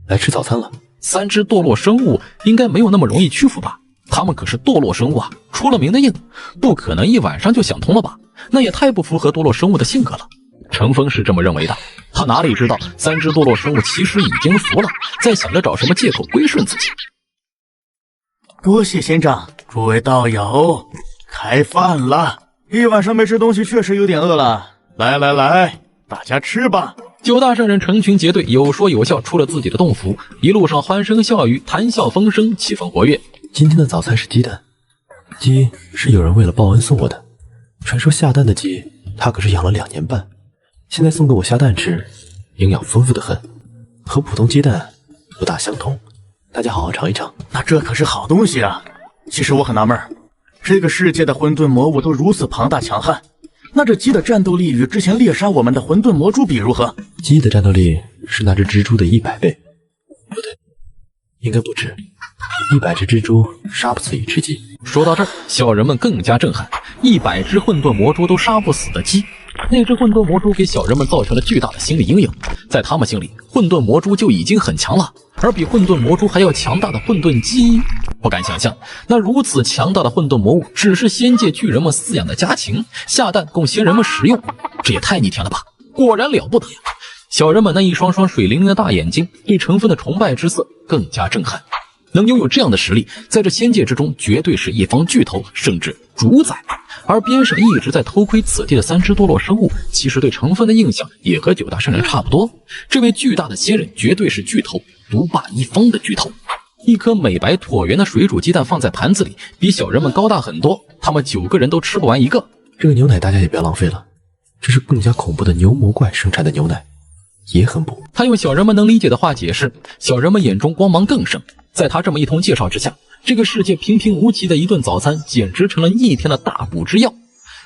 来吃早餐了。三只堕落生物应该没有那么容易屈服吧？他们可是堕落生物啊，出了名的硬，不可能一晚上就想通了吧？那也太不符合堕落生物的性格了。陈峰是这么认为的，他哪里知道三只堕落生物其实已经服了，在想着找什么借口归顺自己。多谢仙长，诸位道友，开饭了。一晚上没吃东西，确实有点饿了。来来来，大家吃吧。9大圣人成群结队，有说有笑出了自己的洞府，一路上欢声笑语，谈笑风生，气氛活跃。今天的早餐是鸡蛋，鸡是有人为了报恩送我的。传说下蛋的鸡，他可是养了2年半，现在送给我下蛋吃，营养丰富的很，和普通鸡蛋不大相同。大家好好尝一尝。那这可是好东西啊！其实我很纳闷，这个世界的混沌魔物都如此庞大强悍，那这鸡的战斗力与之前猎杀我们的混沌魔蛛比如何？鸡的战斗力是那只蜘蛛的100倍，不对，应该不止。100只蜘蛛杀不死1只鸡。说到这儿，小人们更加震撼，100只混沌魔蛛都杀不死的鸡。那只混沌魔蛛给小人们造成了巨大的心理阴影，在他们心里，混沌魔蛛就已经很强了，而比混沌魔蛛还要强大的混沌鸡，不敢想象，那如此强大的混沌魔物只是仙界巨人们饲养的家禽，下蛋供仙人们食用，这也太逆天了吧！果然了不得呀！小人们那一双双水灵灵的大眼睛，对陈峰的崇拜之色更加震撼。能拥有这样的实力，在这仙界之中绝对是一方巨头，甚至主宰。而边上一直在偷窥此地的3只堕落生物，其实对陈峰的印象也和9大圣人差不多。这位巨大的仙人绝对是巨头，独霸一方的巨头。一颗美白椭圆的水煮鸡蛋放在盘子里，比小人们高大很多，他们9个人都吃不完一个。这个牛奶大家也不要浪费了，这是更加恐怖的牛魔怪生产的牛奶，也很补。他用小人们能理解的话解释，小人们眼中光芒更盛。在他这么一通介绍之下，这个世界平平无奇的一顿早餐简直成了逆天的大补之药。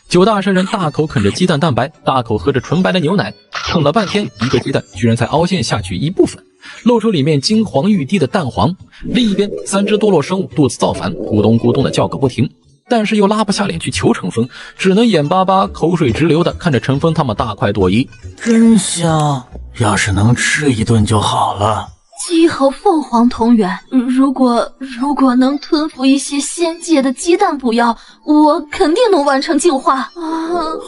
9大圣人大口啃着鸡蛋蛋白，大口喝着纯白的牛奶，啃了半天，一个鸡蛋居然才凹陷下去一部分，露出里面金黄欲滴的蛋黄。另一边，3只堕落生物肚子造反，咕咚咕咚的叫个不停，但是又拉不下脸去求陈峰，只能眼巴巴口水直流的看着陈峰他们大快朵颐。真香，要是能吃一顿就好了。鸡和凤凰同源，如果能吞服一些仙界的鸡蛋补药，我肯定能完成进化啊！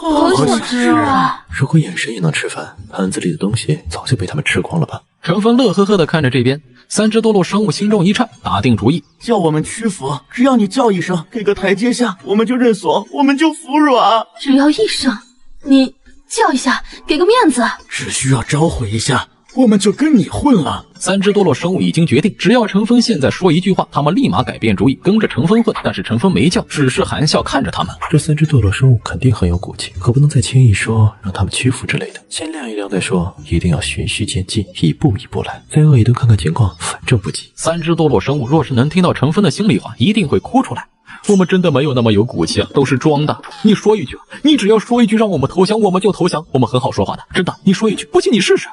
好想吃啊！如果眼神也能吃饭，盘子里的东西早就被他们吃光了吧？陈峰乐呵呵地看着这边，3只堕落生物心中一颤，打定主意，叫我们屈服，只要你叫一声，给个台阶下，我们就认怂，我们就服软。只要一声，你叫一下，给个面子，只需要招呼一下，我们就跟你混了。3只堕落生物已经决定，只要陈峰现在说一句话，他们立马改变主意，跟着陈峰混。但是陈峰没叫，只是含笑看着他们。这3只堕落生物肯定很有骨气，可不能再轻易说让他们屈服之类的，先晾一晾再说，一定要循序渐进，一步一步来，再饿一顿看看情况，反正不急。3只堕落生物若是能听到陈峰的心里话，一定会哭出来。我们真的没有那么有骨气啊，都是装的。你说一句，你只要说一句让我们投降，我们就投降，我们很好说话的，真的。你说一句，不信你试试。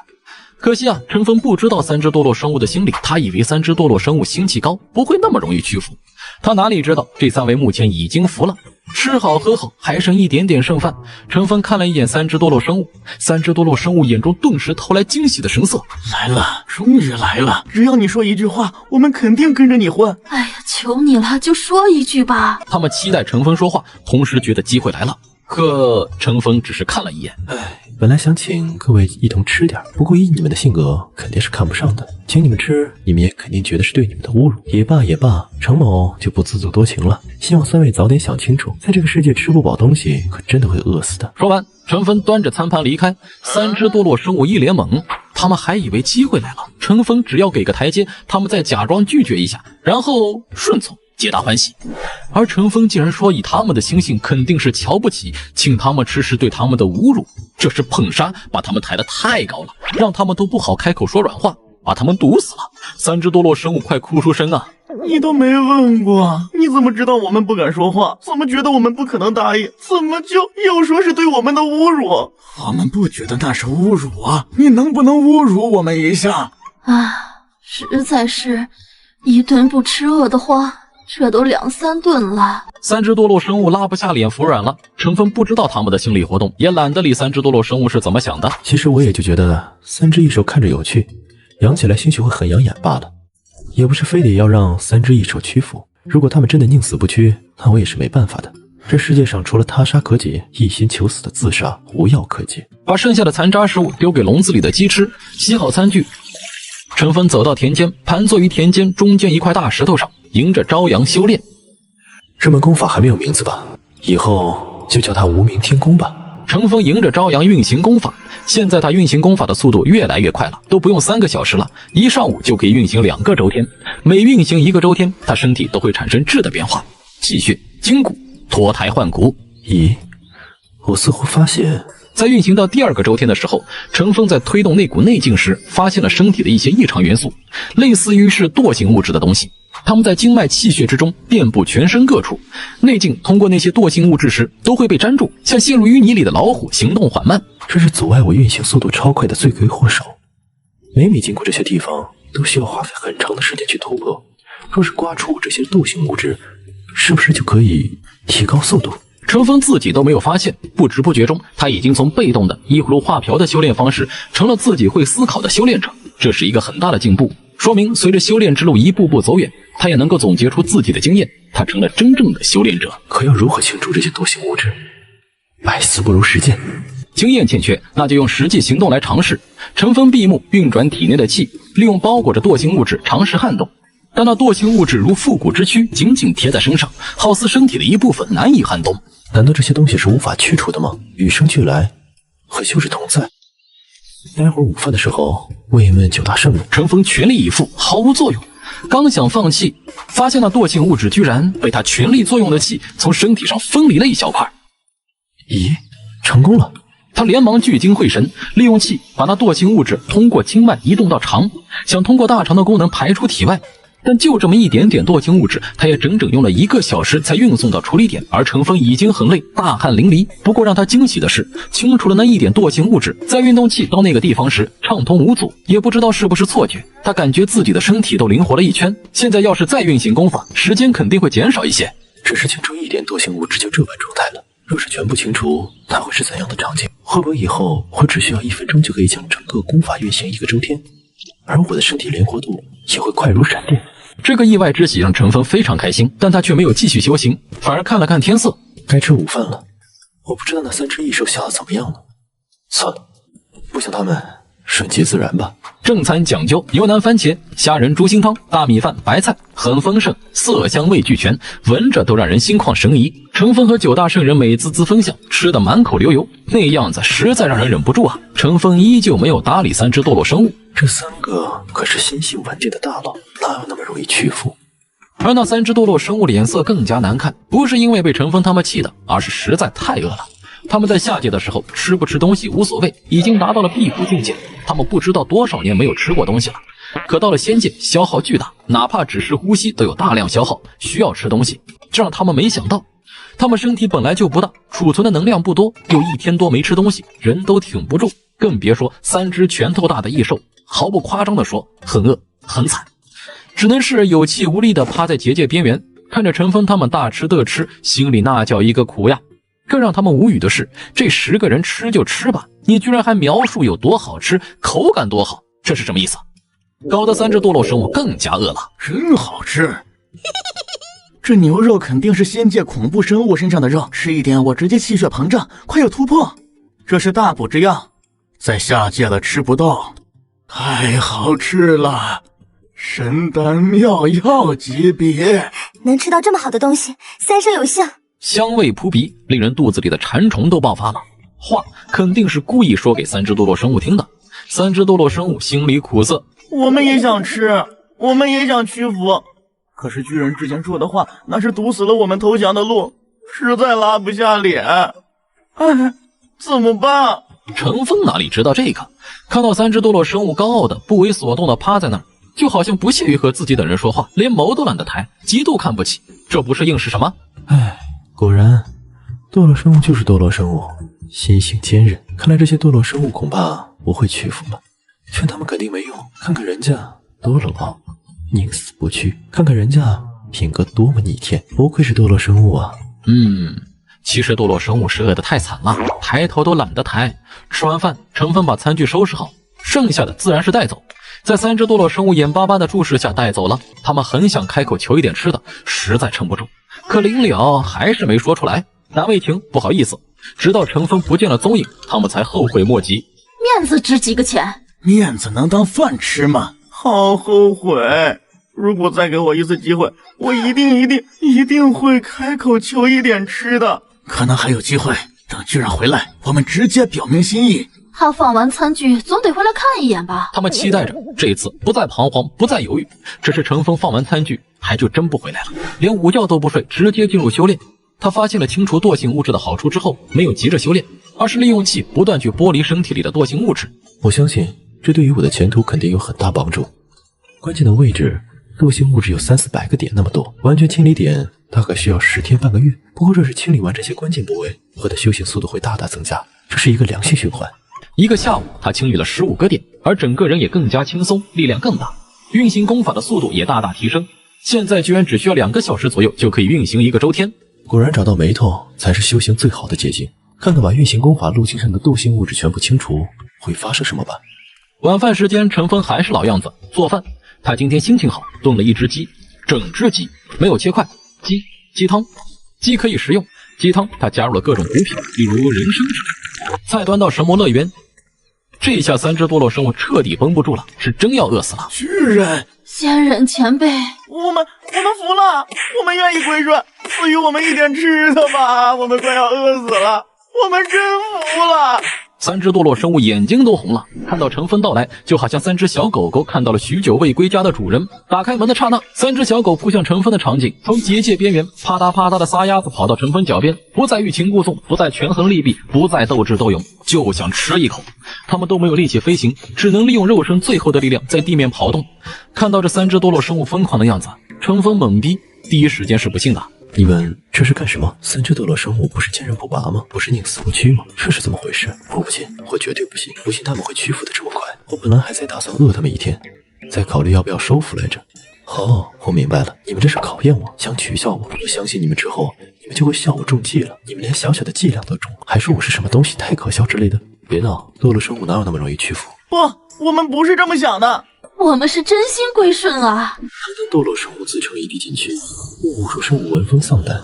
可惜啊，陈峰不知道3只堕落生物的心理，他以为3只堕落生物心气高，不会那么容易屈服。他哪里知道，这3位目前已经服了，吃好喝好，还剩一点点剩饭。陈峰看了一眼3只堕落生物，3只堕落生物眼中顿时投来惊喜的神色。来了，终于来了！只要你说一句话，我们肯定跟着你混。哎呀，求你了，就说一句吧。他们期待陈峰说话，同时觉得机会来了。可陈峰只是看了一眼，本来想请各位一同吃点，不过以你们的性格肯定是看不上的，请你们吃，你们也肯定觉得是对你们的侮辱。也罢也罢，程某就不自作多情了，希望3位早点想清楚，在这个世界吃不饱东西可真的会饿死的。说完，陈峰端着餐盘离开，3只堕落生物一脸懵，他们还以为机会来了，陈峰只要给个台阶，他们再假装拒绝一下，然后顺从皆大欢喜。而陈峰竟然说以他们的心性肯定是瞧不起，请他们吃是对他们的侮辱，这是捧杀，把他们抬得太高了，让他们都不好开口说软话，把他们毒死了。3只堕落生物快哭出声啊！你都没问过，你怎么知道我们不敢说话？怎么觉得我们不可能答应？怎么就又说是对我们的侮辱？我们不觉得那是侮辱啊！你能不能侮辱我们一下？啊，实在是一顿不吃饿得慌，这都2、3顿了。3只堕落生物拉不下脸服软了。陈峰不知道他们的心理活动，也懒得理3只堕落生物是怎么想的。其实我也就觉得3只异兽看着有趣，养起来兴许会很养眼罢了，也不是非得要让3只异兽屈服。如果他们真的宁死不屈，那我也是没办法的。这世界上除了他杀可解、一心求死的自杀，无药可解。把剩下的残渣食物丢给笼子里的鸡吃，洗好餐具，陈峰走到田间，盘坐于田间中间一块大石头上，迎着朝阳修炼。这门功法还没有名字吧？以后就叫它无名天功吧。陈峰迎着朝阳运行功法，现在他运行功法的速度越来越快了，都不用3个小时了，一上午就可以运行2个周天。每运行1个周天，他身体都会产生质的变化，气血、筋骨脱胎换骨。咦，我似乎发现，在运行到第2个周天的时候，陈峰在推动那股内劲时，发现了身体的一些异常元素，类似于是惰性物质的东西。它们在经脉气血之中遍布全身各处，内劲通过那些惰性物质时都会被粘住，像陷入淤泥里的老虎，行动缓慢。这是阻碍我运行速度超快的罪魁祸首。每经过这些地方，都需要花费很长的时间去突破。若是刮除这些惰性物质，是不是就可以提高速度？陈峰自己都没有发现，不知不觉中，他已经从被动的依葫芦画瓢的修炼方式，成了自己会思考的修炼者。这是一个很大的进步，说明随着修炼之路一步步走远，他也能够总结出自己的经验，他成了真正的修炼者。可要如何清除这些惰性物质？百思不如实践。经验欠缺，那就用实际行动来尝试。陈峰闭目运转体内的气，利用包裹着惰性物质尝试撼动。但那惰性物质如复古之躯，紧紧贴在身上，好似身体的一部分，难以撼动。难道这些东西是无法去除的吗？与生俱来，和修士同在。待会儿午饭的时候，慰问9大圣人。陈峰全力以赴，毫无作用。刚想放弃，发现那惰性物质居然被他全力作用的气从身体上分离了一小块。咦，成功了！他连忙聚精会神，利用气把那惰性物质通过经脉移动到肠，想通过大肠的功能排出体外。但就这么一点点惰性物质，他也整整用了1个小时才运送到处理点，而陈峰已经很累，大汗淋漓。不过让他惊喜的是，清除了那一点惰性物质，在运动器到那个地方时畅通无阻，也不知道是不是错觉，他感觉自己的身体都灵活了一圈。现在要是再运行功法，时间肯定会减少一些。只是清除一点惰性物质就这般状态了，若是全部清除，它会是怎样的场景？会不会以后我只需要1分钟就可以将整个功法运行1个周天，而我的身体灵活度也会快如闪电？这个意外之喜让陈峰非常开心，但他却没有继续修行，反而看了看天色，该吃午饭了。我不知道那3只异兽下的怎么样了，算了，不想他们，顺其自然吧。正餐讲究，牛腩番茄、虾仁猪心汤、大米饭、白菜，很丰盛，色香味俱全，闻着都让人心旷神怡。陈峰和9大圣人美滋滋分享，吃得满口流油，那样子实在让人忍不住啊。陈峰依旧没有搭理3只堕落生物，这3个可是心性稳定的大佬，哪有那么容易屈服？而那3只堕落生物脸色更加难看，不是因为被陈峰他们气的，而是实在太饿了。他们在下界的时候吃不吃东西无所谓，已经达到了辟谷境界，他们不知道多少年没有吃过东西了。可到了仙界，消耗巨大，哪怕只是呼吸都有大量消耗，需要吃东西，这让他们没想到。他们身体本来就不大，储存的能量不多，又1天多没吃东西，人都挺不住，更别说3只拳头大的异兽。毫不夸张地说，很饿很惨，只能是有气无力地趴在结界边缘，看着陈峰他们大吃特吃，心里那叫一个苦呀。更让他们无语的是，这10个人吃就吃吧，你居然还描述有多好吃，口感多好，这是什么意思？搞得3只堕落生物更加饿了。真好吃！这牛肉肯定是仙界恐怖生物身上的肉，吃一点我直接气血膨胀，快有突破。这是大补之药，在下界了吃不到，太好吃了，神丹妙药级别。能吃到这么好的东西，3生有幸。香味扑鼻，令人肚子里的馋虫都爆发了。话肯定是故意说给3只堕落生物听的。3只堕落生物心里苦涩，我们也想吃，我们也想屈服，可是巨人之前说的话，那是堵死了我们投降的路，实在拉不下脸。哎，怎么办？陈峰哪里知道这个，看到3只堕落生物高傲的不为所动的趴在那儿，就好像不屑于和自己等人说话，连眸都懒得抬，极度看不起。这不是应是什么？唉，果然堕落生物就是堕落生物，心性坚韧。看来这些堕落生物恐怕不会屈服了，劝他们肯定没用。看看人家多了老，宁死不屈，看看人家品格多么逆天，不愧是堕落生物啊。其实堕落生物是饿得太惨了，抬头都懒得抬。吃完饭，陈峰把餐具收拾好，剩下的自然是带走。在3只堕落生物眼巴巴的注视下带走了，他们很想开口求一点吃的，实在撑不住，可临了还是没说出来。难为情，不好意思。直到陈峰不见了踪影，他们才后悔莫及。面子值几个钱？面子能当饭吃吗？好后悔！如果再给我一次机会，我一定会开口求一点吃的。可能还有机会，等巨人回来，我们直接表明心意。他放完餐具，总得回来看一眼吧？他们期待着这一次不再彷徨，不再犹豫。只是陈峰放完餐具，还就真不回来了，连午觉都不睡，直接进入修炼。他发现了清除惰性物质的好处之后，没有急着修炼，而是利用气不断去剥离身体里的惰性物质。我相信这对于我的前途肯定有很大帮助。关键的位置，惰性物质有300-400个点那么多，完全清理点大概需要10天半个月。不过这是清理完这些关键部位，我的修行速度会大大增加，这是一个良性循环。一个下午，他清理了15个点，而整个人也更加轻松，力量更大，运行功法的速度也大大提升。现在居然只需要2个小时左右就可以运行1个周天。果然找到眉头才是修行最好的捷径。看看把运行功法路径上的惰性物质全部清除会发生什么吧。晚饭时间，陈峰还是老样子做饭。他今天心情好，炖了一只鸡，整只鸡，没有切块。鸡汤，鸡可以食用。鸡汤他加入了各种补品，例如人参之类。菜端到神魔乐园，这下3只堕落生物彻底绷不住了，是真要饿死了。巨人，仙人前辈，我们服了，我们愿意归顺，赐予我们一点吃的吧，我们快要饿死了，我们真服了。3只堕落生物眼睛都红了，看到陈峰到来，就好像3只小狗狗看到了许久未归家的主人。打开门的刹那，3只小狗扑向陈峰的场景，从结界边缘啪嗒啪嗒的撒丫子跑到陈峰脚边，不再欲擒故纵，不再权衡利弊，不再斗智斗勇，就想吃一口。他们都没有力气飞行，只能利用肉身最后的力量在地面跑动。看到这3只堕落生物疯狂的样子，陈峰懵逼，第一时间是不信的。你们这是干什么？3只堕落生物不是坚韧不拔吗？不是宁死不屈吗？这是怎么回事？我不信，我绝对不信，不信他们会屈服的这么快。我本来还在打算饿他们一天，再考虑要不要收服来着。哦，我明白了，你们这是考验我，想取笑我。我相信你们之后，你们就会笑我中计了。你们连小小的伎俩都中，还说我是什么东西太可笑之类的。别闹，堕落生物哪有那么容易屈服？不，我们不是这么想的。我们是真心归顺啊！堂堂堕落生物自称一滴进去，无数生物闻风丧胆，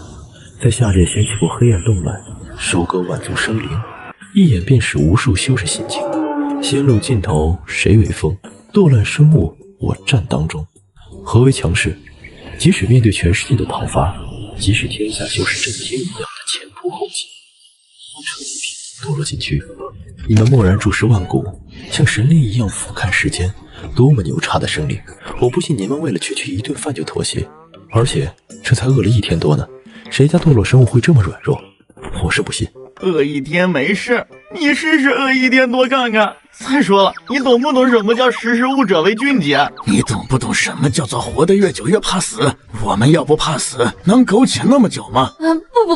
在下界掀起过黑暗动乱，收割万族生灵，一眼便使无数修士心惊。仙路尽头谁为锋？堕乱生物我战当中。何为强势？即使面对全世界的讨伐，即使天下修士震天一样的前仆后继，不成一品堕落进去，你们蓦然注视万古，像神灵一样俯瞰世间。多么牛叉的生灵！我不信你们为了区区一顿饭就妥协，而且这才饿了1天多呢，谁家堕落生物会这么软弱？我是不信。饿1天没事，你试试饿1天多看看。再说了，你懂不懂什么叫识时务者为俊杰？你懂不懂什么叫做活得越久越怕死？我们要不怕死，能苟且那么久吗？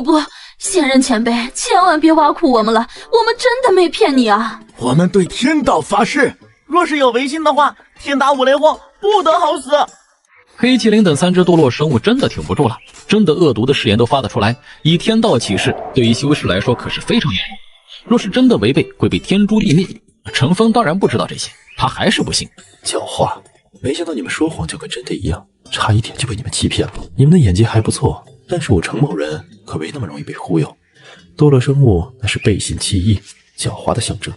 不，仙人前辈，千万别挖苦我们了，我们真的没骗你啊！我们对天道发誓，若是有违心的话，天打五雷轰，不得好死。黑麒麟等3只堕落生物真的挺不住了，真的恶毒的誓言都发得出来，以天道起誓，对于修士来说可是非常严重。若是真的违背，会被天诛地灭。陈峰当然不知道这些，他还是不信。狡猾，没想到你们说谎就跟真的一样，差一点就被你们欺骗了。你们的演技还不错，但是我程某人可没那么容易被忽悠。堕落生物那是背信弃义、狡猾的象征，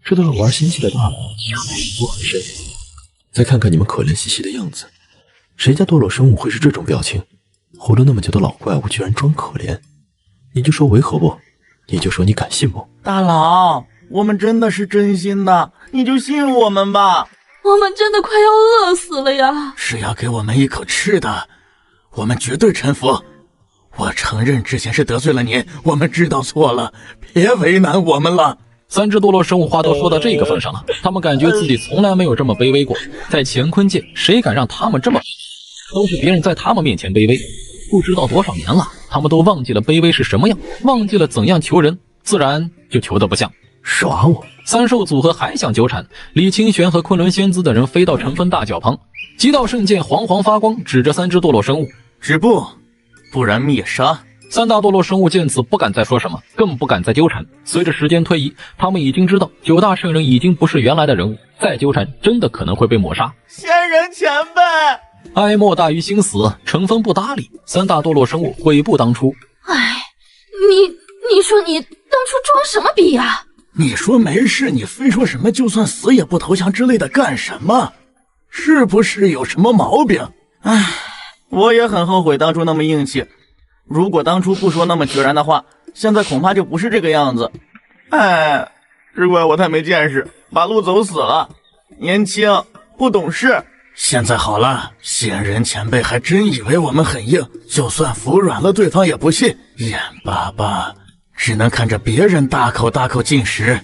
这都是玩心机的大佬，我很深。再看看你们可怜兮兮的样子，谁家堕落生物会是这种表情？活了那么久的老怪物居然装可怜，你就说违和不？你就说你敢信不？大佬，我们真的是真心的，你就信我们吧。我们真的快要饿死了呀！是要给我们一口吃的，我们绝对臣服。我承认之前是得罪了您，我们知道错了，别为难我们了。3只堕落生物话都说到这个份上了，他们感觉自己从来没有这么卑微过。在乾坤界，谁敢让他们这么？都是别人在他们面前卑微。不知道多少年了，他们都忘记了卑微是什么样，忘记了怎样求人，自然就求得不像。耍我！3兽组合还想纠缠，李清玄和昆仑仙姿等人飞到陈峰大脚旁，极道圣剑黄黄发光，指着3只堕落生物，止步，不然灭杀。3大堕落生物见此不敢再说什么，更不敢再纠缠。随着时间推移，他们已经知道9大圣人已经不是原来的人物，再纠缠真的可能会被抹杀。仙人前辈，哀莫大于心死，陈峰不搭理，3大堕落生物悔不当初。唉，你说你当初装什么逼呀？你说没事，你非说什么就算死也不投降之类的干什么？是不是有什么毛病？唉，我也很后悔当初那么硬气。如果当初不说那么决然的话，现在恐怕就不是这个样子。唉，只怪我太没见识，把路走死了。年轻不懂事。现在好了，仙人前辈还真以为我们很硬，就算服软了，对方也不信。眼巴巴只能看着别人大口大口进食，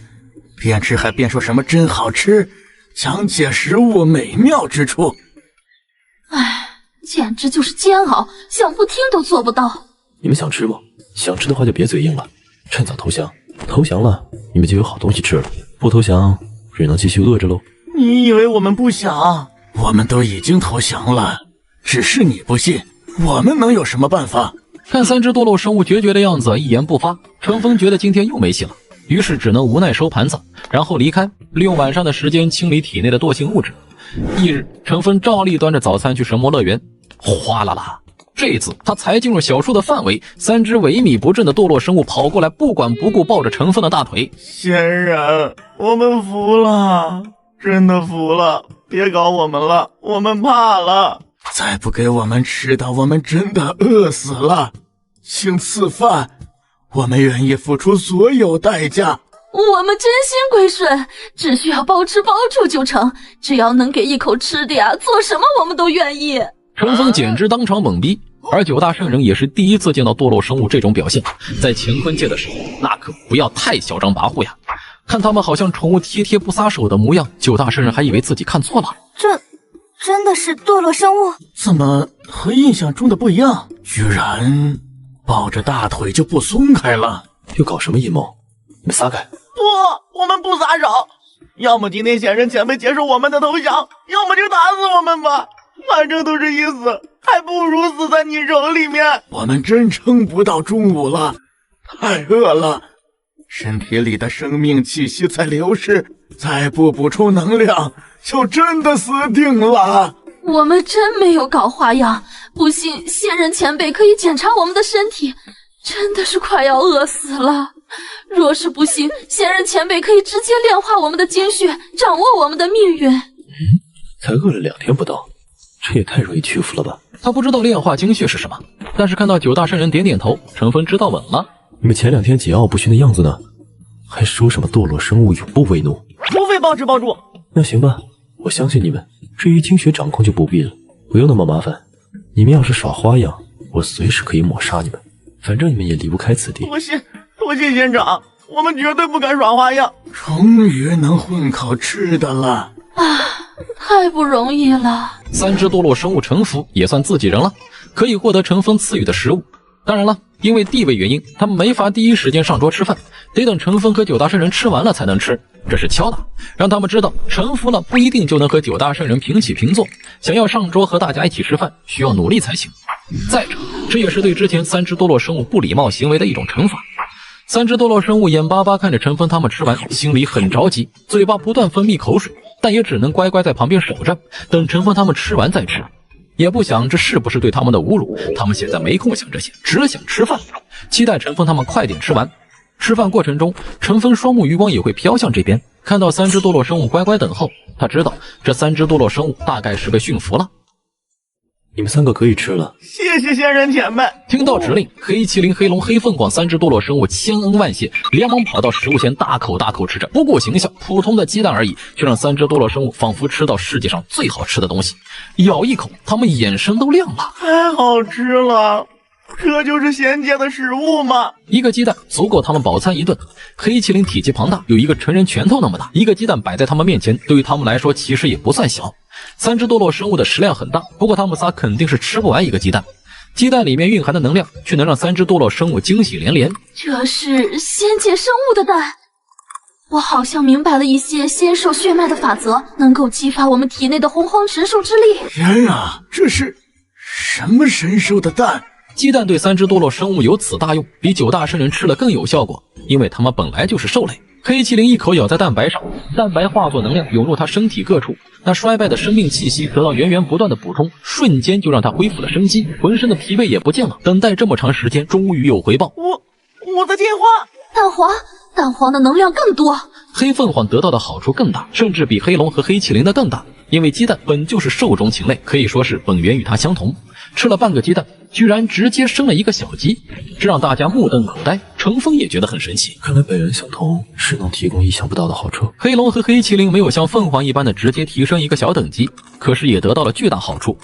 边吃还边说什么真好吃，讲解食物美妙之处。唉，简直就是煎熬，想不听都做不到。你们想吃吗？想吃的话就别嘴硬了，趁早投降。投降了，你们就有好东西吃了；不投降，只能继续饿着喽。你以为我们不想？我们都已经投降了，只是你不信，我们能有什么办法？看三只堕落生物决绝的样子，一言不发。程峰觉得今天又没戏了，于是只能无奈收盘子，然后离开，利用晚上的时间清理体内的惰性物质。翌日，程峰照例端着早餐去神魔乐园，哗啦啦！这一次他才进入小树的范围，三只萎靡不振的堕落生物跑过来，不管不顾抱着程峰的大腿。仙人，我们服了，真的服了，别搞我们了，我们怕了。再不给我们吃的，我们真的饿死了。请赐饭，我们愿意付出所有代价。我们真心归顺，只需要包吃包住就成，只要能给一口吃的呀，做什么我们都愿意。程峰简直当场懵逼，而九大圣人也是第一次见到堕落生物这种表现，在乾坤界的时候，那可不要太嚣张跋扈呀。看他们好像宠物贴贴不撒手的模样，九大圣人还以为自己看错了。这真的是堕落生物？怎么和印象中的不一样？居然抱着大腿就不松开了。又搞什么阴谋？你们撒开！不，我们不撒手。要么今天仙人前辈接受我们的投降，要么就打死我们吧。反正都是一死，还不如死在你手里面。我们真撑不到中午了，太饿了，身体里的生命气息在流失，再不补充能量，就真的死定了。我们真没有搞花样，不信仙人前辈可以检查我们的身体，真的是快要饿死了。若是不信，仙人前辈可以直接炼化我们的精血，掌握我们的命运。才饿了2天不到，这也太容易屈服了吧？他不知道炼化精血是什么，但是看到九大圣人点点头，程峰知道稳了。你们前2天桀骜不驯的样子呢？还说什么堕落生物永不为奴？除非包吃包住。那行吧，我相信你们。至于精血掌控就不必了，不用那么麻烦。你们要是耍花样，我随时可以抹杀你们，反正你们也离不开此地。多谢仙长，我们绝对不敢耍花样。终于能混口吃的了啊，太不容易了。三只堕落生物臣服，也算自己人了，可以获得程峰赐予的食物。当然了，因为地位原因，他们没法第一时间上桌吃饭，得等程峰和九大圣人吃完了才能吃。这是敲打，让他们知道臣服了不一定就能和九大圣人平起平坐，想要上桌和大家一起吃饭，需要努力才行。再者，这也是对之前三只堕落生物不礼貌行为的一种惩罚。三只堕落生物眼巴巴看着陈峰他们吃完，心里很着急，嘴巴不断分泌口水，但也只能乖乖在旁边守着，等陈峰他们吃完再吃。也不想这是不是对他们的侮辱，他们现在没空想这些，只想吃饭，期待陈峰他们快点吃完。吃饭过程中，陈峰双目余光也会飘向这边，看到三只堕落生物乖乖等候，他知道这三只堕落生物大概是被驯服了。你们3个可以吃了。谢谢仙人前辈。听到指令，黑麒麟、黑龙、黑凤凰三只堕落生物千恩万谢，连忙跑到食物前大口大口吃着，不顾形象，普通的鸡蛋而已，却让三只堕落生物仿佛吃到世界上最好吃的东西。咬一口，他们眼神都亮了。太好吃了，这就是仙界的食物吗？一个鸡蛋足够他们饱餐一顿。黑麒麟体积庞大，有一个成人拳头那么大，一个鸡蛋摆在他们面前，对于他们来说其实也不算小。三只堕落生物的食量很大，不过他们仨肯定是吃不完一个鸡蛋。鸡蛋里面蕴含的能量，却能让三只堕落生物惊喜连连。这是仙界生物的蛋，我好像明白了一些仙兽血脉的法则，能够激发我们体内的洪荒神兽之力。天啊，这是什么神兽的蛋？鸡蛋对三只堕落生物有此大用，比九大圣人吃了更有效果，因为他们本来就是兽类。黑麒麟一口咬在蛋白上，蛋白化作能量涌入他身体各处，那衰败的生命气息得到源源不断的补充，瞬间就让他恢复了生机，浑身的疲惫也不见了。等待这么长时间，终于有回报。我在进化。蛋黄的能量更多。黑凤凰得到的好处更大，甚至比黑龙和黑麒麟的更大。因为鸡蛋本就是兽中禽类，可以说是本源与它相同。吃了半个鸡蛋，居然直接生了一个小鸡，这让大家目瞪口呆。程峰也觉得很神奇，看来本源相同是能提供意想不到的好处。黑龙和黑麒麟没有像凤凰一般的直接提升一个小等级，可是也得到了巨大好处。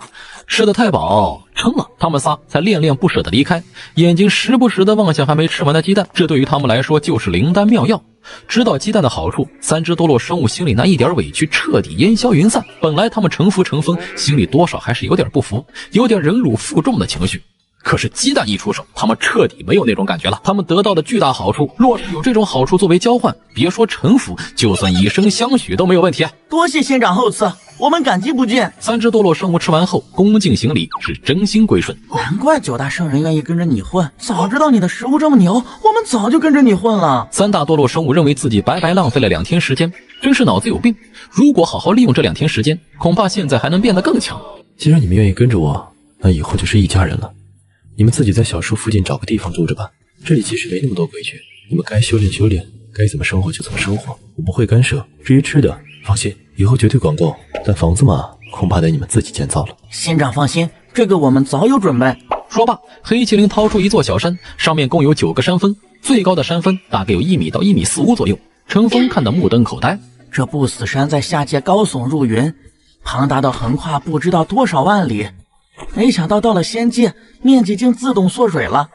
吃得太饱，撑了，他们仨才恋恋不舍地离开，眼睛时不时地望向还没吃完的鸡蛋，这对于他们来说就是灵丹妙药。知道鸡蛋的好处，三只多洛生物心里那一点委屈彻底烟消云散。本来他们臣服成风，心里多少还是有点不服，有点忍辱负重的情绪。可是鸡蛋一出手，他们彻底没有那种感觉了。他们得到的巨大好处，若是有这种好处作为交换，别说臣服，就算以身相许都没有问题。多谢仙长厚赐，我们感激不尽。三只多洛生物吃完后，恭敬行礼，是真心归顺。难怪9大圣人愿意跟着你混，早知道你的食物这么牛，我们早就跟着你混了。三大多洛生物认为自己白白浪费了2天时间，真是脑子有病。如果好好利用这2天时间，恐怕现在还能变得更强。既然你们愿意跟着我，那以后就是一家人了。你们自己在小树附近找个地方住着吧，这里其实没那么多规矩，你们该修炼修炼，该怎么生活就怎么生活，我不会干涉。至于吃的，放心，以后绝对管够，但房子嘛，恐怕得你们自己建造了。仙长放心，这个我们早有准备。说罢，黑麒麟掏出一座小山，上面共有9个山峰，最高的山峰大概有1米到1米4、5左右。程峰看得目瞪口呆，这不死山在下界高耸入云，庞大到横跨不知道多少万里。没想到到了仙界，面积竟自动缩水了，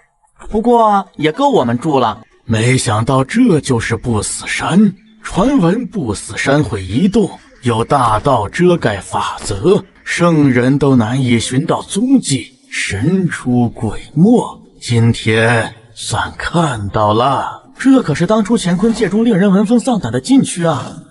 不过也够我们住了。没想到这就是不死山，传闻不死山会移动，有大道遮盖法则，圣人都难以寻到踪迹，神出鬼没。今天算看到了，这可是当初乾坤界中令人闻风丧胆的禁区啊，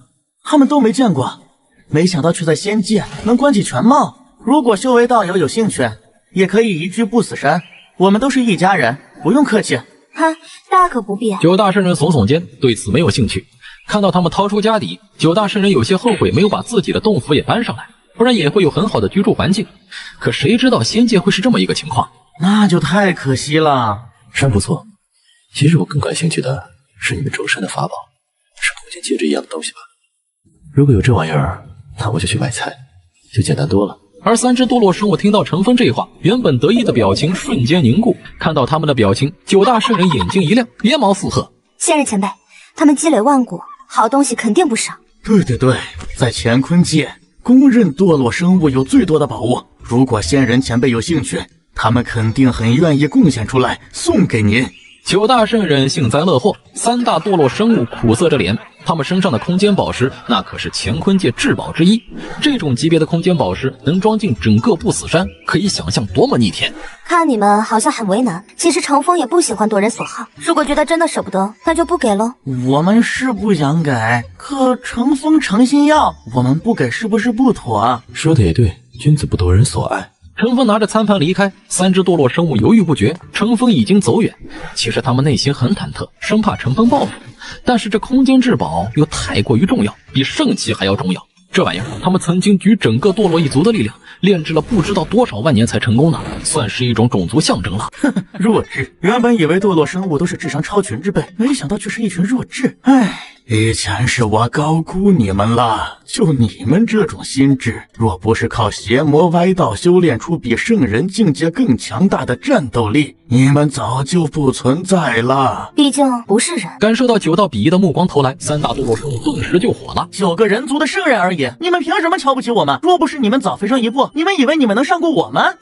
他们都没见过，没想到却在仙界能观其全貌。如果修为道友有兴趣，也可以移居不死山，我们都是一家人，不用客气。哼，大可不必。9大圣人耸耸肩，对此没有兴趣。看到他们掏出家底，9大圣人有些后悔没有把自己的洞府也搬上来，不然也会有很好的居住环境。可谁知道仙界会是这么一个情况，那就太可惜了。山不错，其实我更感兴趣的是你们周身的法宝，是空间戒指一样的东西吧？如果有这玩意儿，那我就去买菜，就简单多了。而3只多洛生物听到程峰这话，原本得意的表情瞬间凝固。看到他们的表情，9大圣人眼睛一亮，连忙附和：仙人前辈，他们积累万古，好东西肯定不少。对，在乾坤界，公认堕落生物有最多的宝物。如果仙人前辈有兴趣，他们肯定很愿意贡献出来送给您。9大圣人幸灾乐祸，3大堕落生物苦涩着脸。他们身上的空间宝石，那可是乾坤界至宝之一。这种级别的空间宝石能装进整个不死山，可以想象多么逆天。看你们好像很为难，其实程峰也不喜欢夺人所好。如果觉得真的舍不得，那就不给喽。我们是不想给，可程峰诚心要，我们不给是不是不妥？说的也对，君子不夺人所爱。程峰拿着餐盘离开，3只堕落生物犹豫不决。程峰已经走远，其实他们内心很忐忑，生怕程峰报复。但是这空间至宝又太过于重要，比圣器还要重要。这玩意儿，他们曾经举整个堕落一族的力量炼制了不知道多少万年才成功呢，算是一种种族象征了。弱智！原本以为堕落生物都是智商超群之辈，没想到却是一群弱智。唉，以前是我高估你们了。就你们这种心智，若不是靠邪魔歪道修炼出比圣人境界更强大的战斗力，你们早就不存在了。毕竟不是人。感受到9道鄙夷的目光投来，3大堕落生物顿时就火了。 9个人族的圣人而已，你们凭什么瞧不起我们？若不是你们早飞升一步，你们以为你们能上过我们？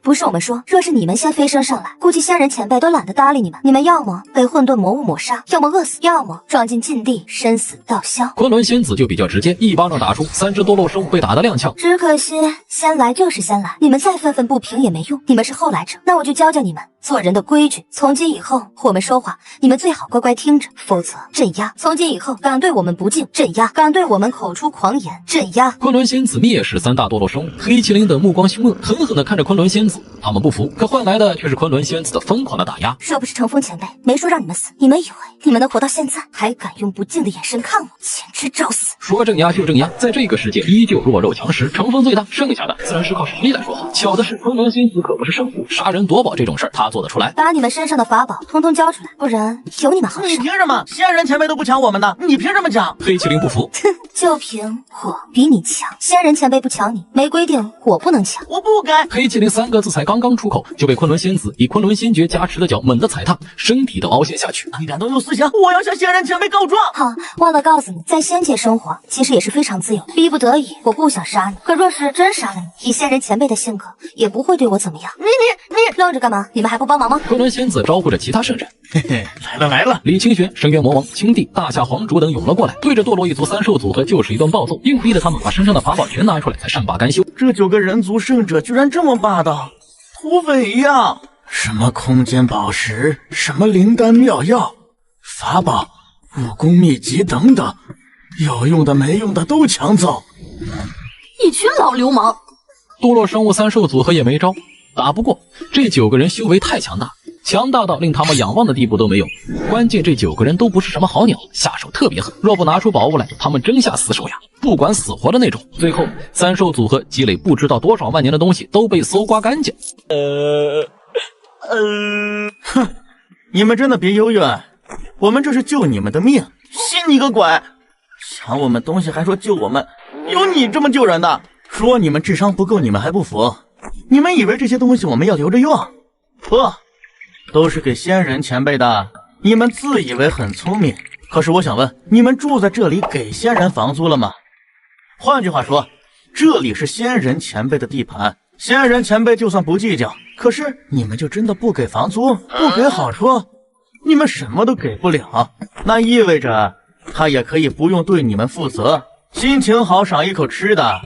不是我们说，若是你们先飞升上来，估计仙人前辈都懒得搭理你们。你们要么被混沌魔物抹杀，要么饿死，要么撞进禁地，生死道消。昆仑仙子就比较直接，一巴掌打出，3只堕落生物被打得踉跄。只可惜先来就是先来，你们再愤愤不平也没用，你们是后来者。那我就教教你们做人的规矩。从今以后，我们说话，你们最好乖乖听着，否则镇压。从今以后，敢对我们不敬，镇压；敢对我们口出狂言，镇压。昆仑仙子蔑视3大堕落生物，黑麒麟等目光凶恶，狠狠地看着昆仑仙子。他们不服，可换来的却是昆仑仙子的疯狂的打压。若不是乘风前辈没说让你们死，你们以为你们能活到现在，还敢用不敬的眼神看我，简直找死！说镇压就镇压，在这个世界依旧弱肉强食，乘风最大，剩下的自然是靠实力来说话。巧的是，昆仑仙子可不是圣物，杀人夺宝这种事儿，他他做得出来？把你们身上的法宝通通交出来，不然有你们好你受。凭什么？仙人前辈都不抢我们的，你凭什么抢？黑麒麟不服，就凭我比你强，仙人前辈不抢你，没规定我不能抢。我不该。黑麒麟3个字才刚刚出口，就被昆仑仙子以昆仑仙诀加持的脚猛地踩踏，身体都凹陷下去。你敢动用思想，我要向仙人前辈告状！好，忘了告诉你，在仙界生活其实也是非常自由的，逼不得已我不想杀你，可若是真杀了你，以仙人前辈的性格也不会对我怎么样。你愣着干嘛？你们还不帮忙吗？昆仑仙子招呼着其他圣人，嘿嘿，来了！李清玄、深渊魔王、青帝、大夏皇主等涌了过来，对着堕落一族3兽组合就是一顿暴揍，硬逼得他们把身上的法宝全拿出来，才善罢甘休。这9个人族圣者居然这么霸道，土匪一样！什么空间宝石，什么灵丹妙药、法宝、武功秘籍等等，有用的没用的都抢走。一群老流氓！堕落生物3兽组合也没招，打不过。这9个人修为太强大，强大到令他们仰望的地步都没有。关键这9个人都不是什么好鸟，下手特别狠，若不拿出宝物来，他们真下死手呀，不管死活的那种。最后3兽组合积累不知道多少万年的东西都被搜刮干净。哼，你们真的别幽怨，我们这是救你们的命，信你个鬼！抢我们东西还说救我们，有你这么救人的？说你们智商不够，你们还不服？你们以为这些东西我们要留着用？不，都是给仙人前辈的。你们自以为很聪明，可是我想问，你们住在这里给仙人房租了吗？换句话说，这里是仙人前辈的地盘，仙人前辈就算不计较，可是你们就真的不给房租，不给好处，你们什么都给不了，那意味着他也可以不用对你们负责。心情好赏一口吃的，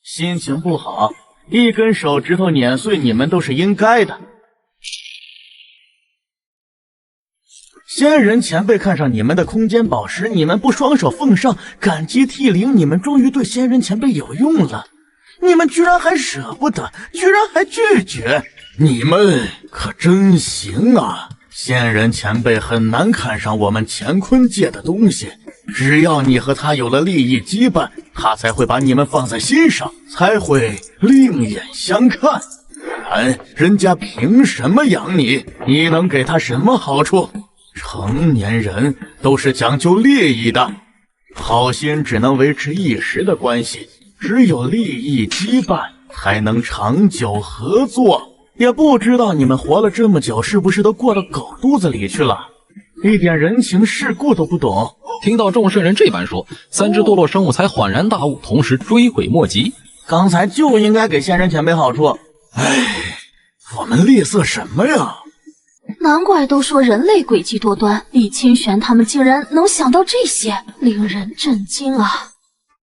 心情不好一根手指头碾碎你们都是应该的。仙人前辈看上你们的空间宝石，你们不双手奉上，感激涕零，你们终于对仙人前辈有用了，你们居然还舍不得，居然还拒绝，你们可真行啊！仙人前辈很难看上我们乾坤界的东西，只要你和他有了利益羁绊，他才会把你们放在心上，才会另眼相看。不然人家凭什么养你？你能给他什么好处？成年人都是讲究利益的，好心只能维持一时的关系，只有利益羁绊才能长久合作。也不知道你们活了这么久，是不是都过到狗肚子里去了，一点人情世故都不懂。听到众圣人这般说，3只堕落生物才恍然大悟，同时追悔莫及。刚才就应该给仙人前辈好处，我们吝啬什么呀？难怪都说人类诡计多端，李清玄他们竟然能想到这些，令人震惊啊！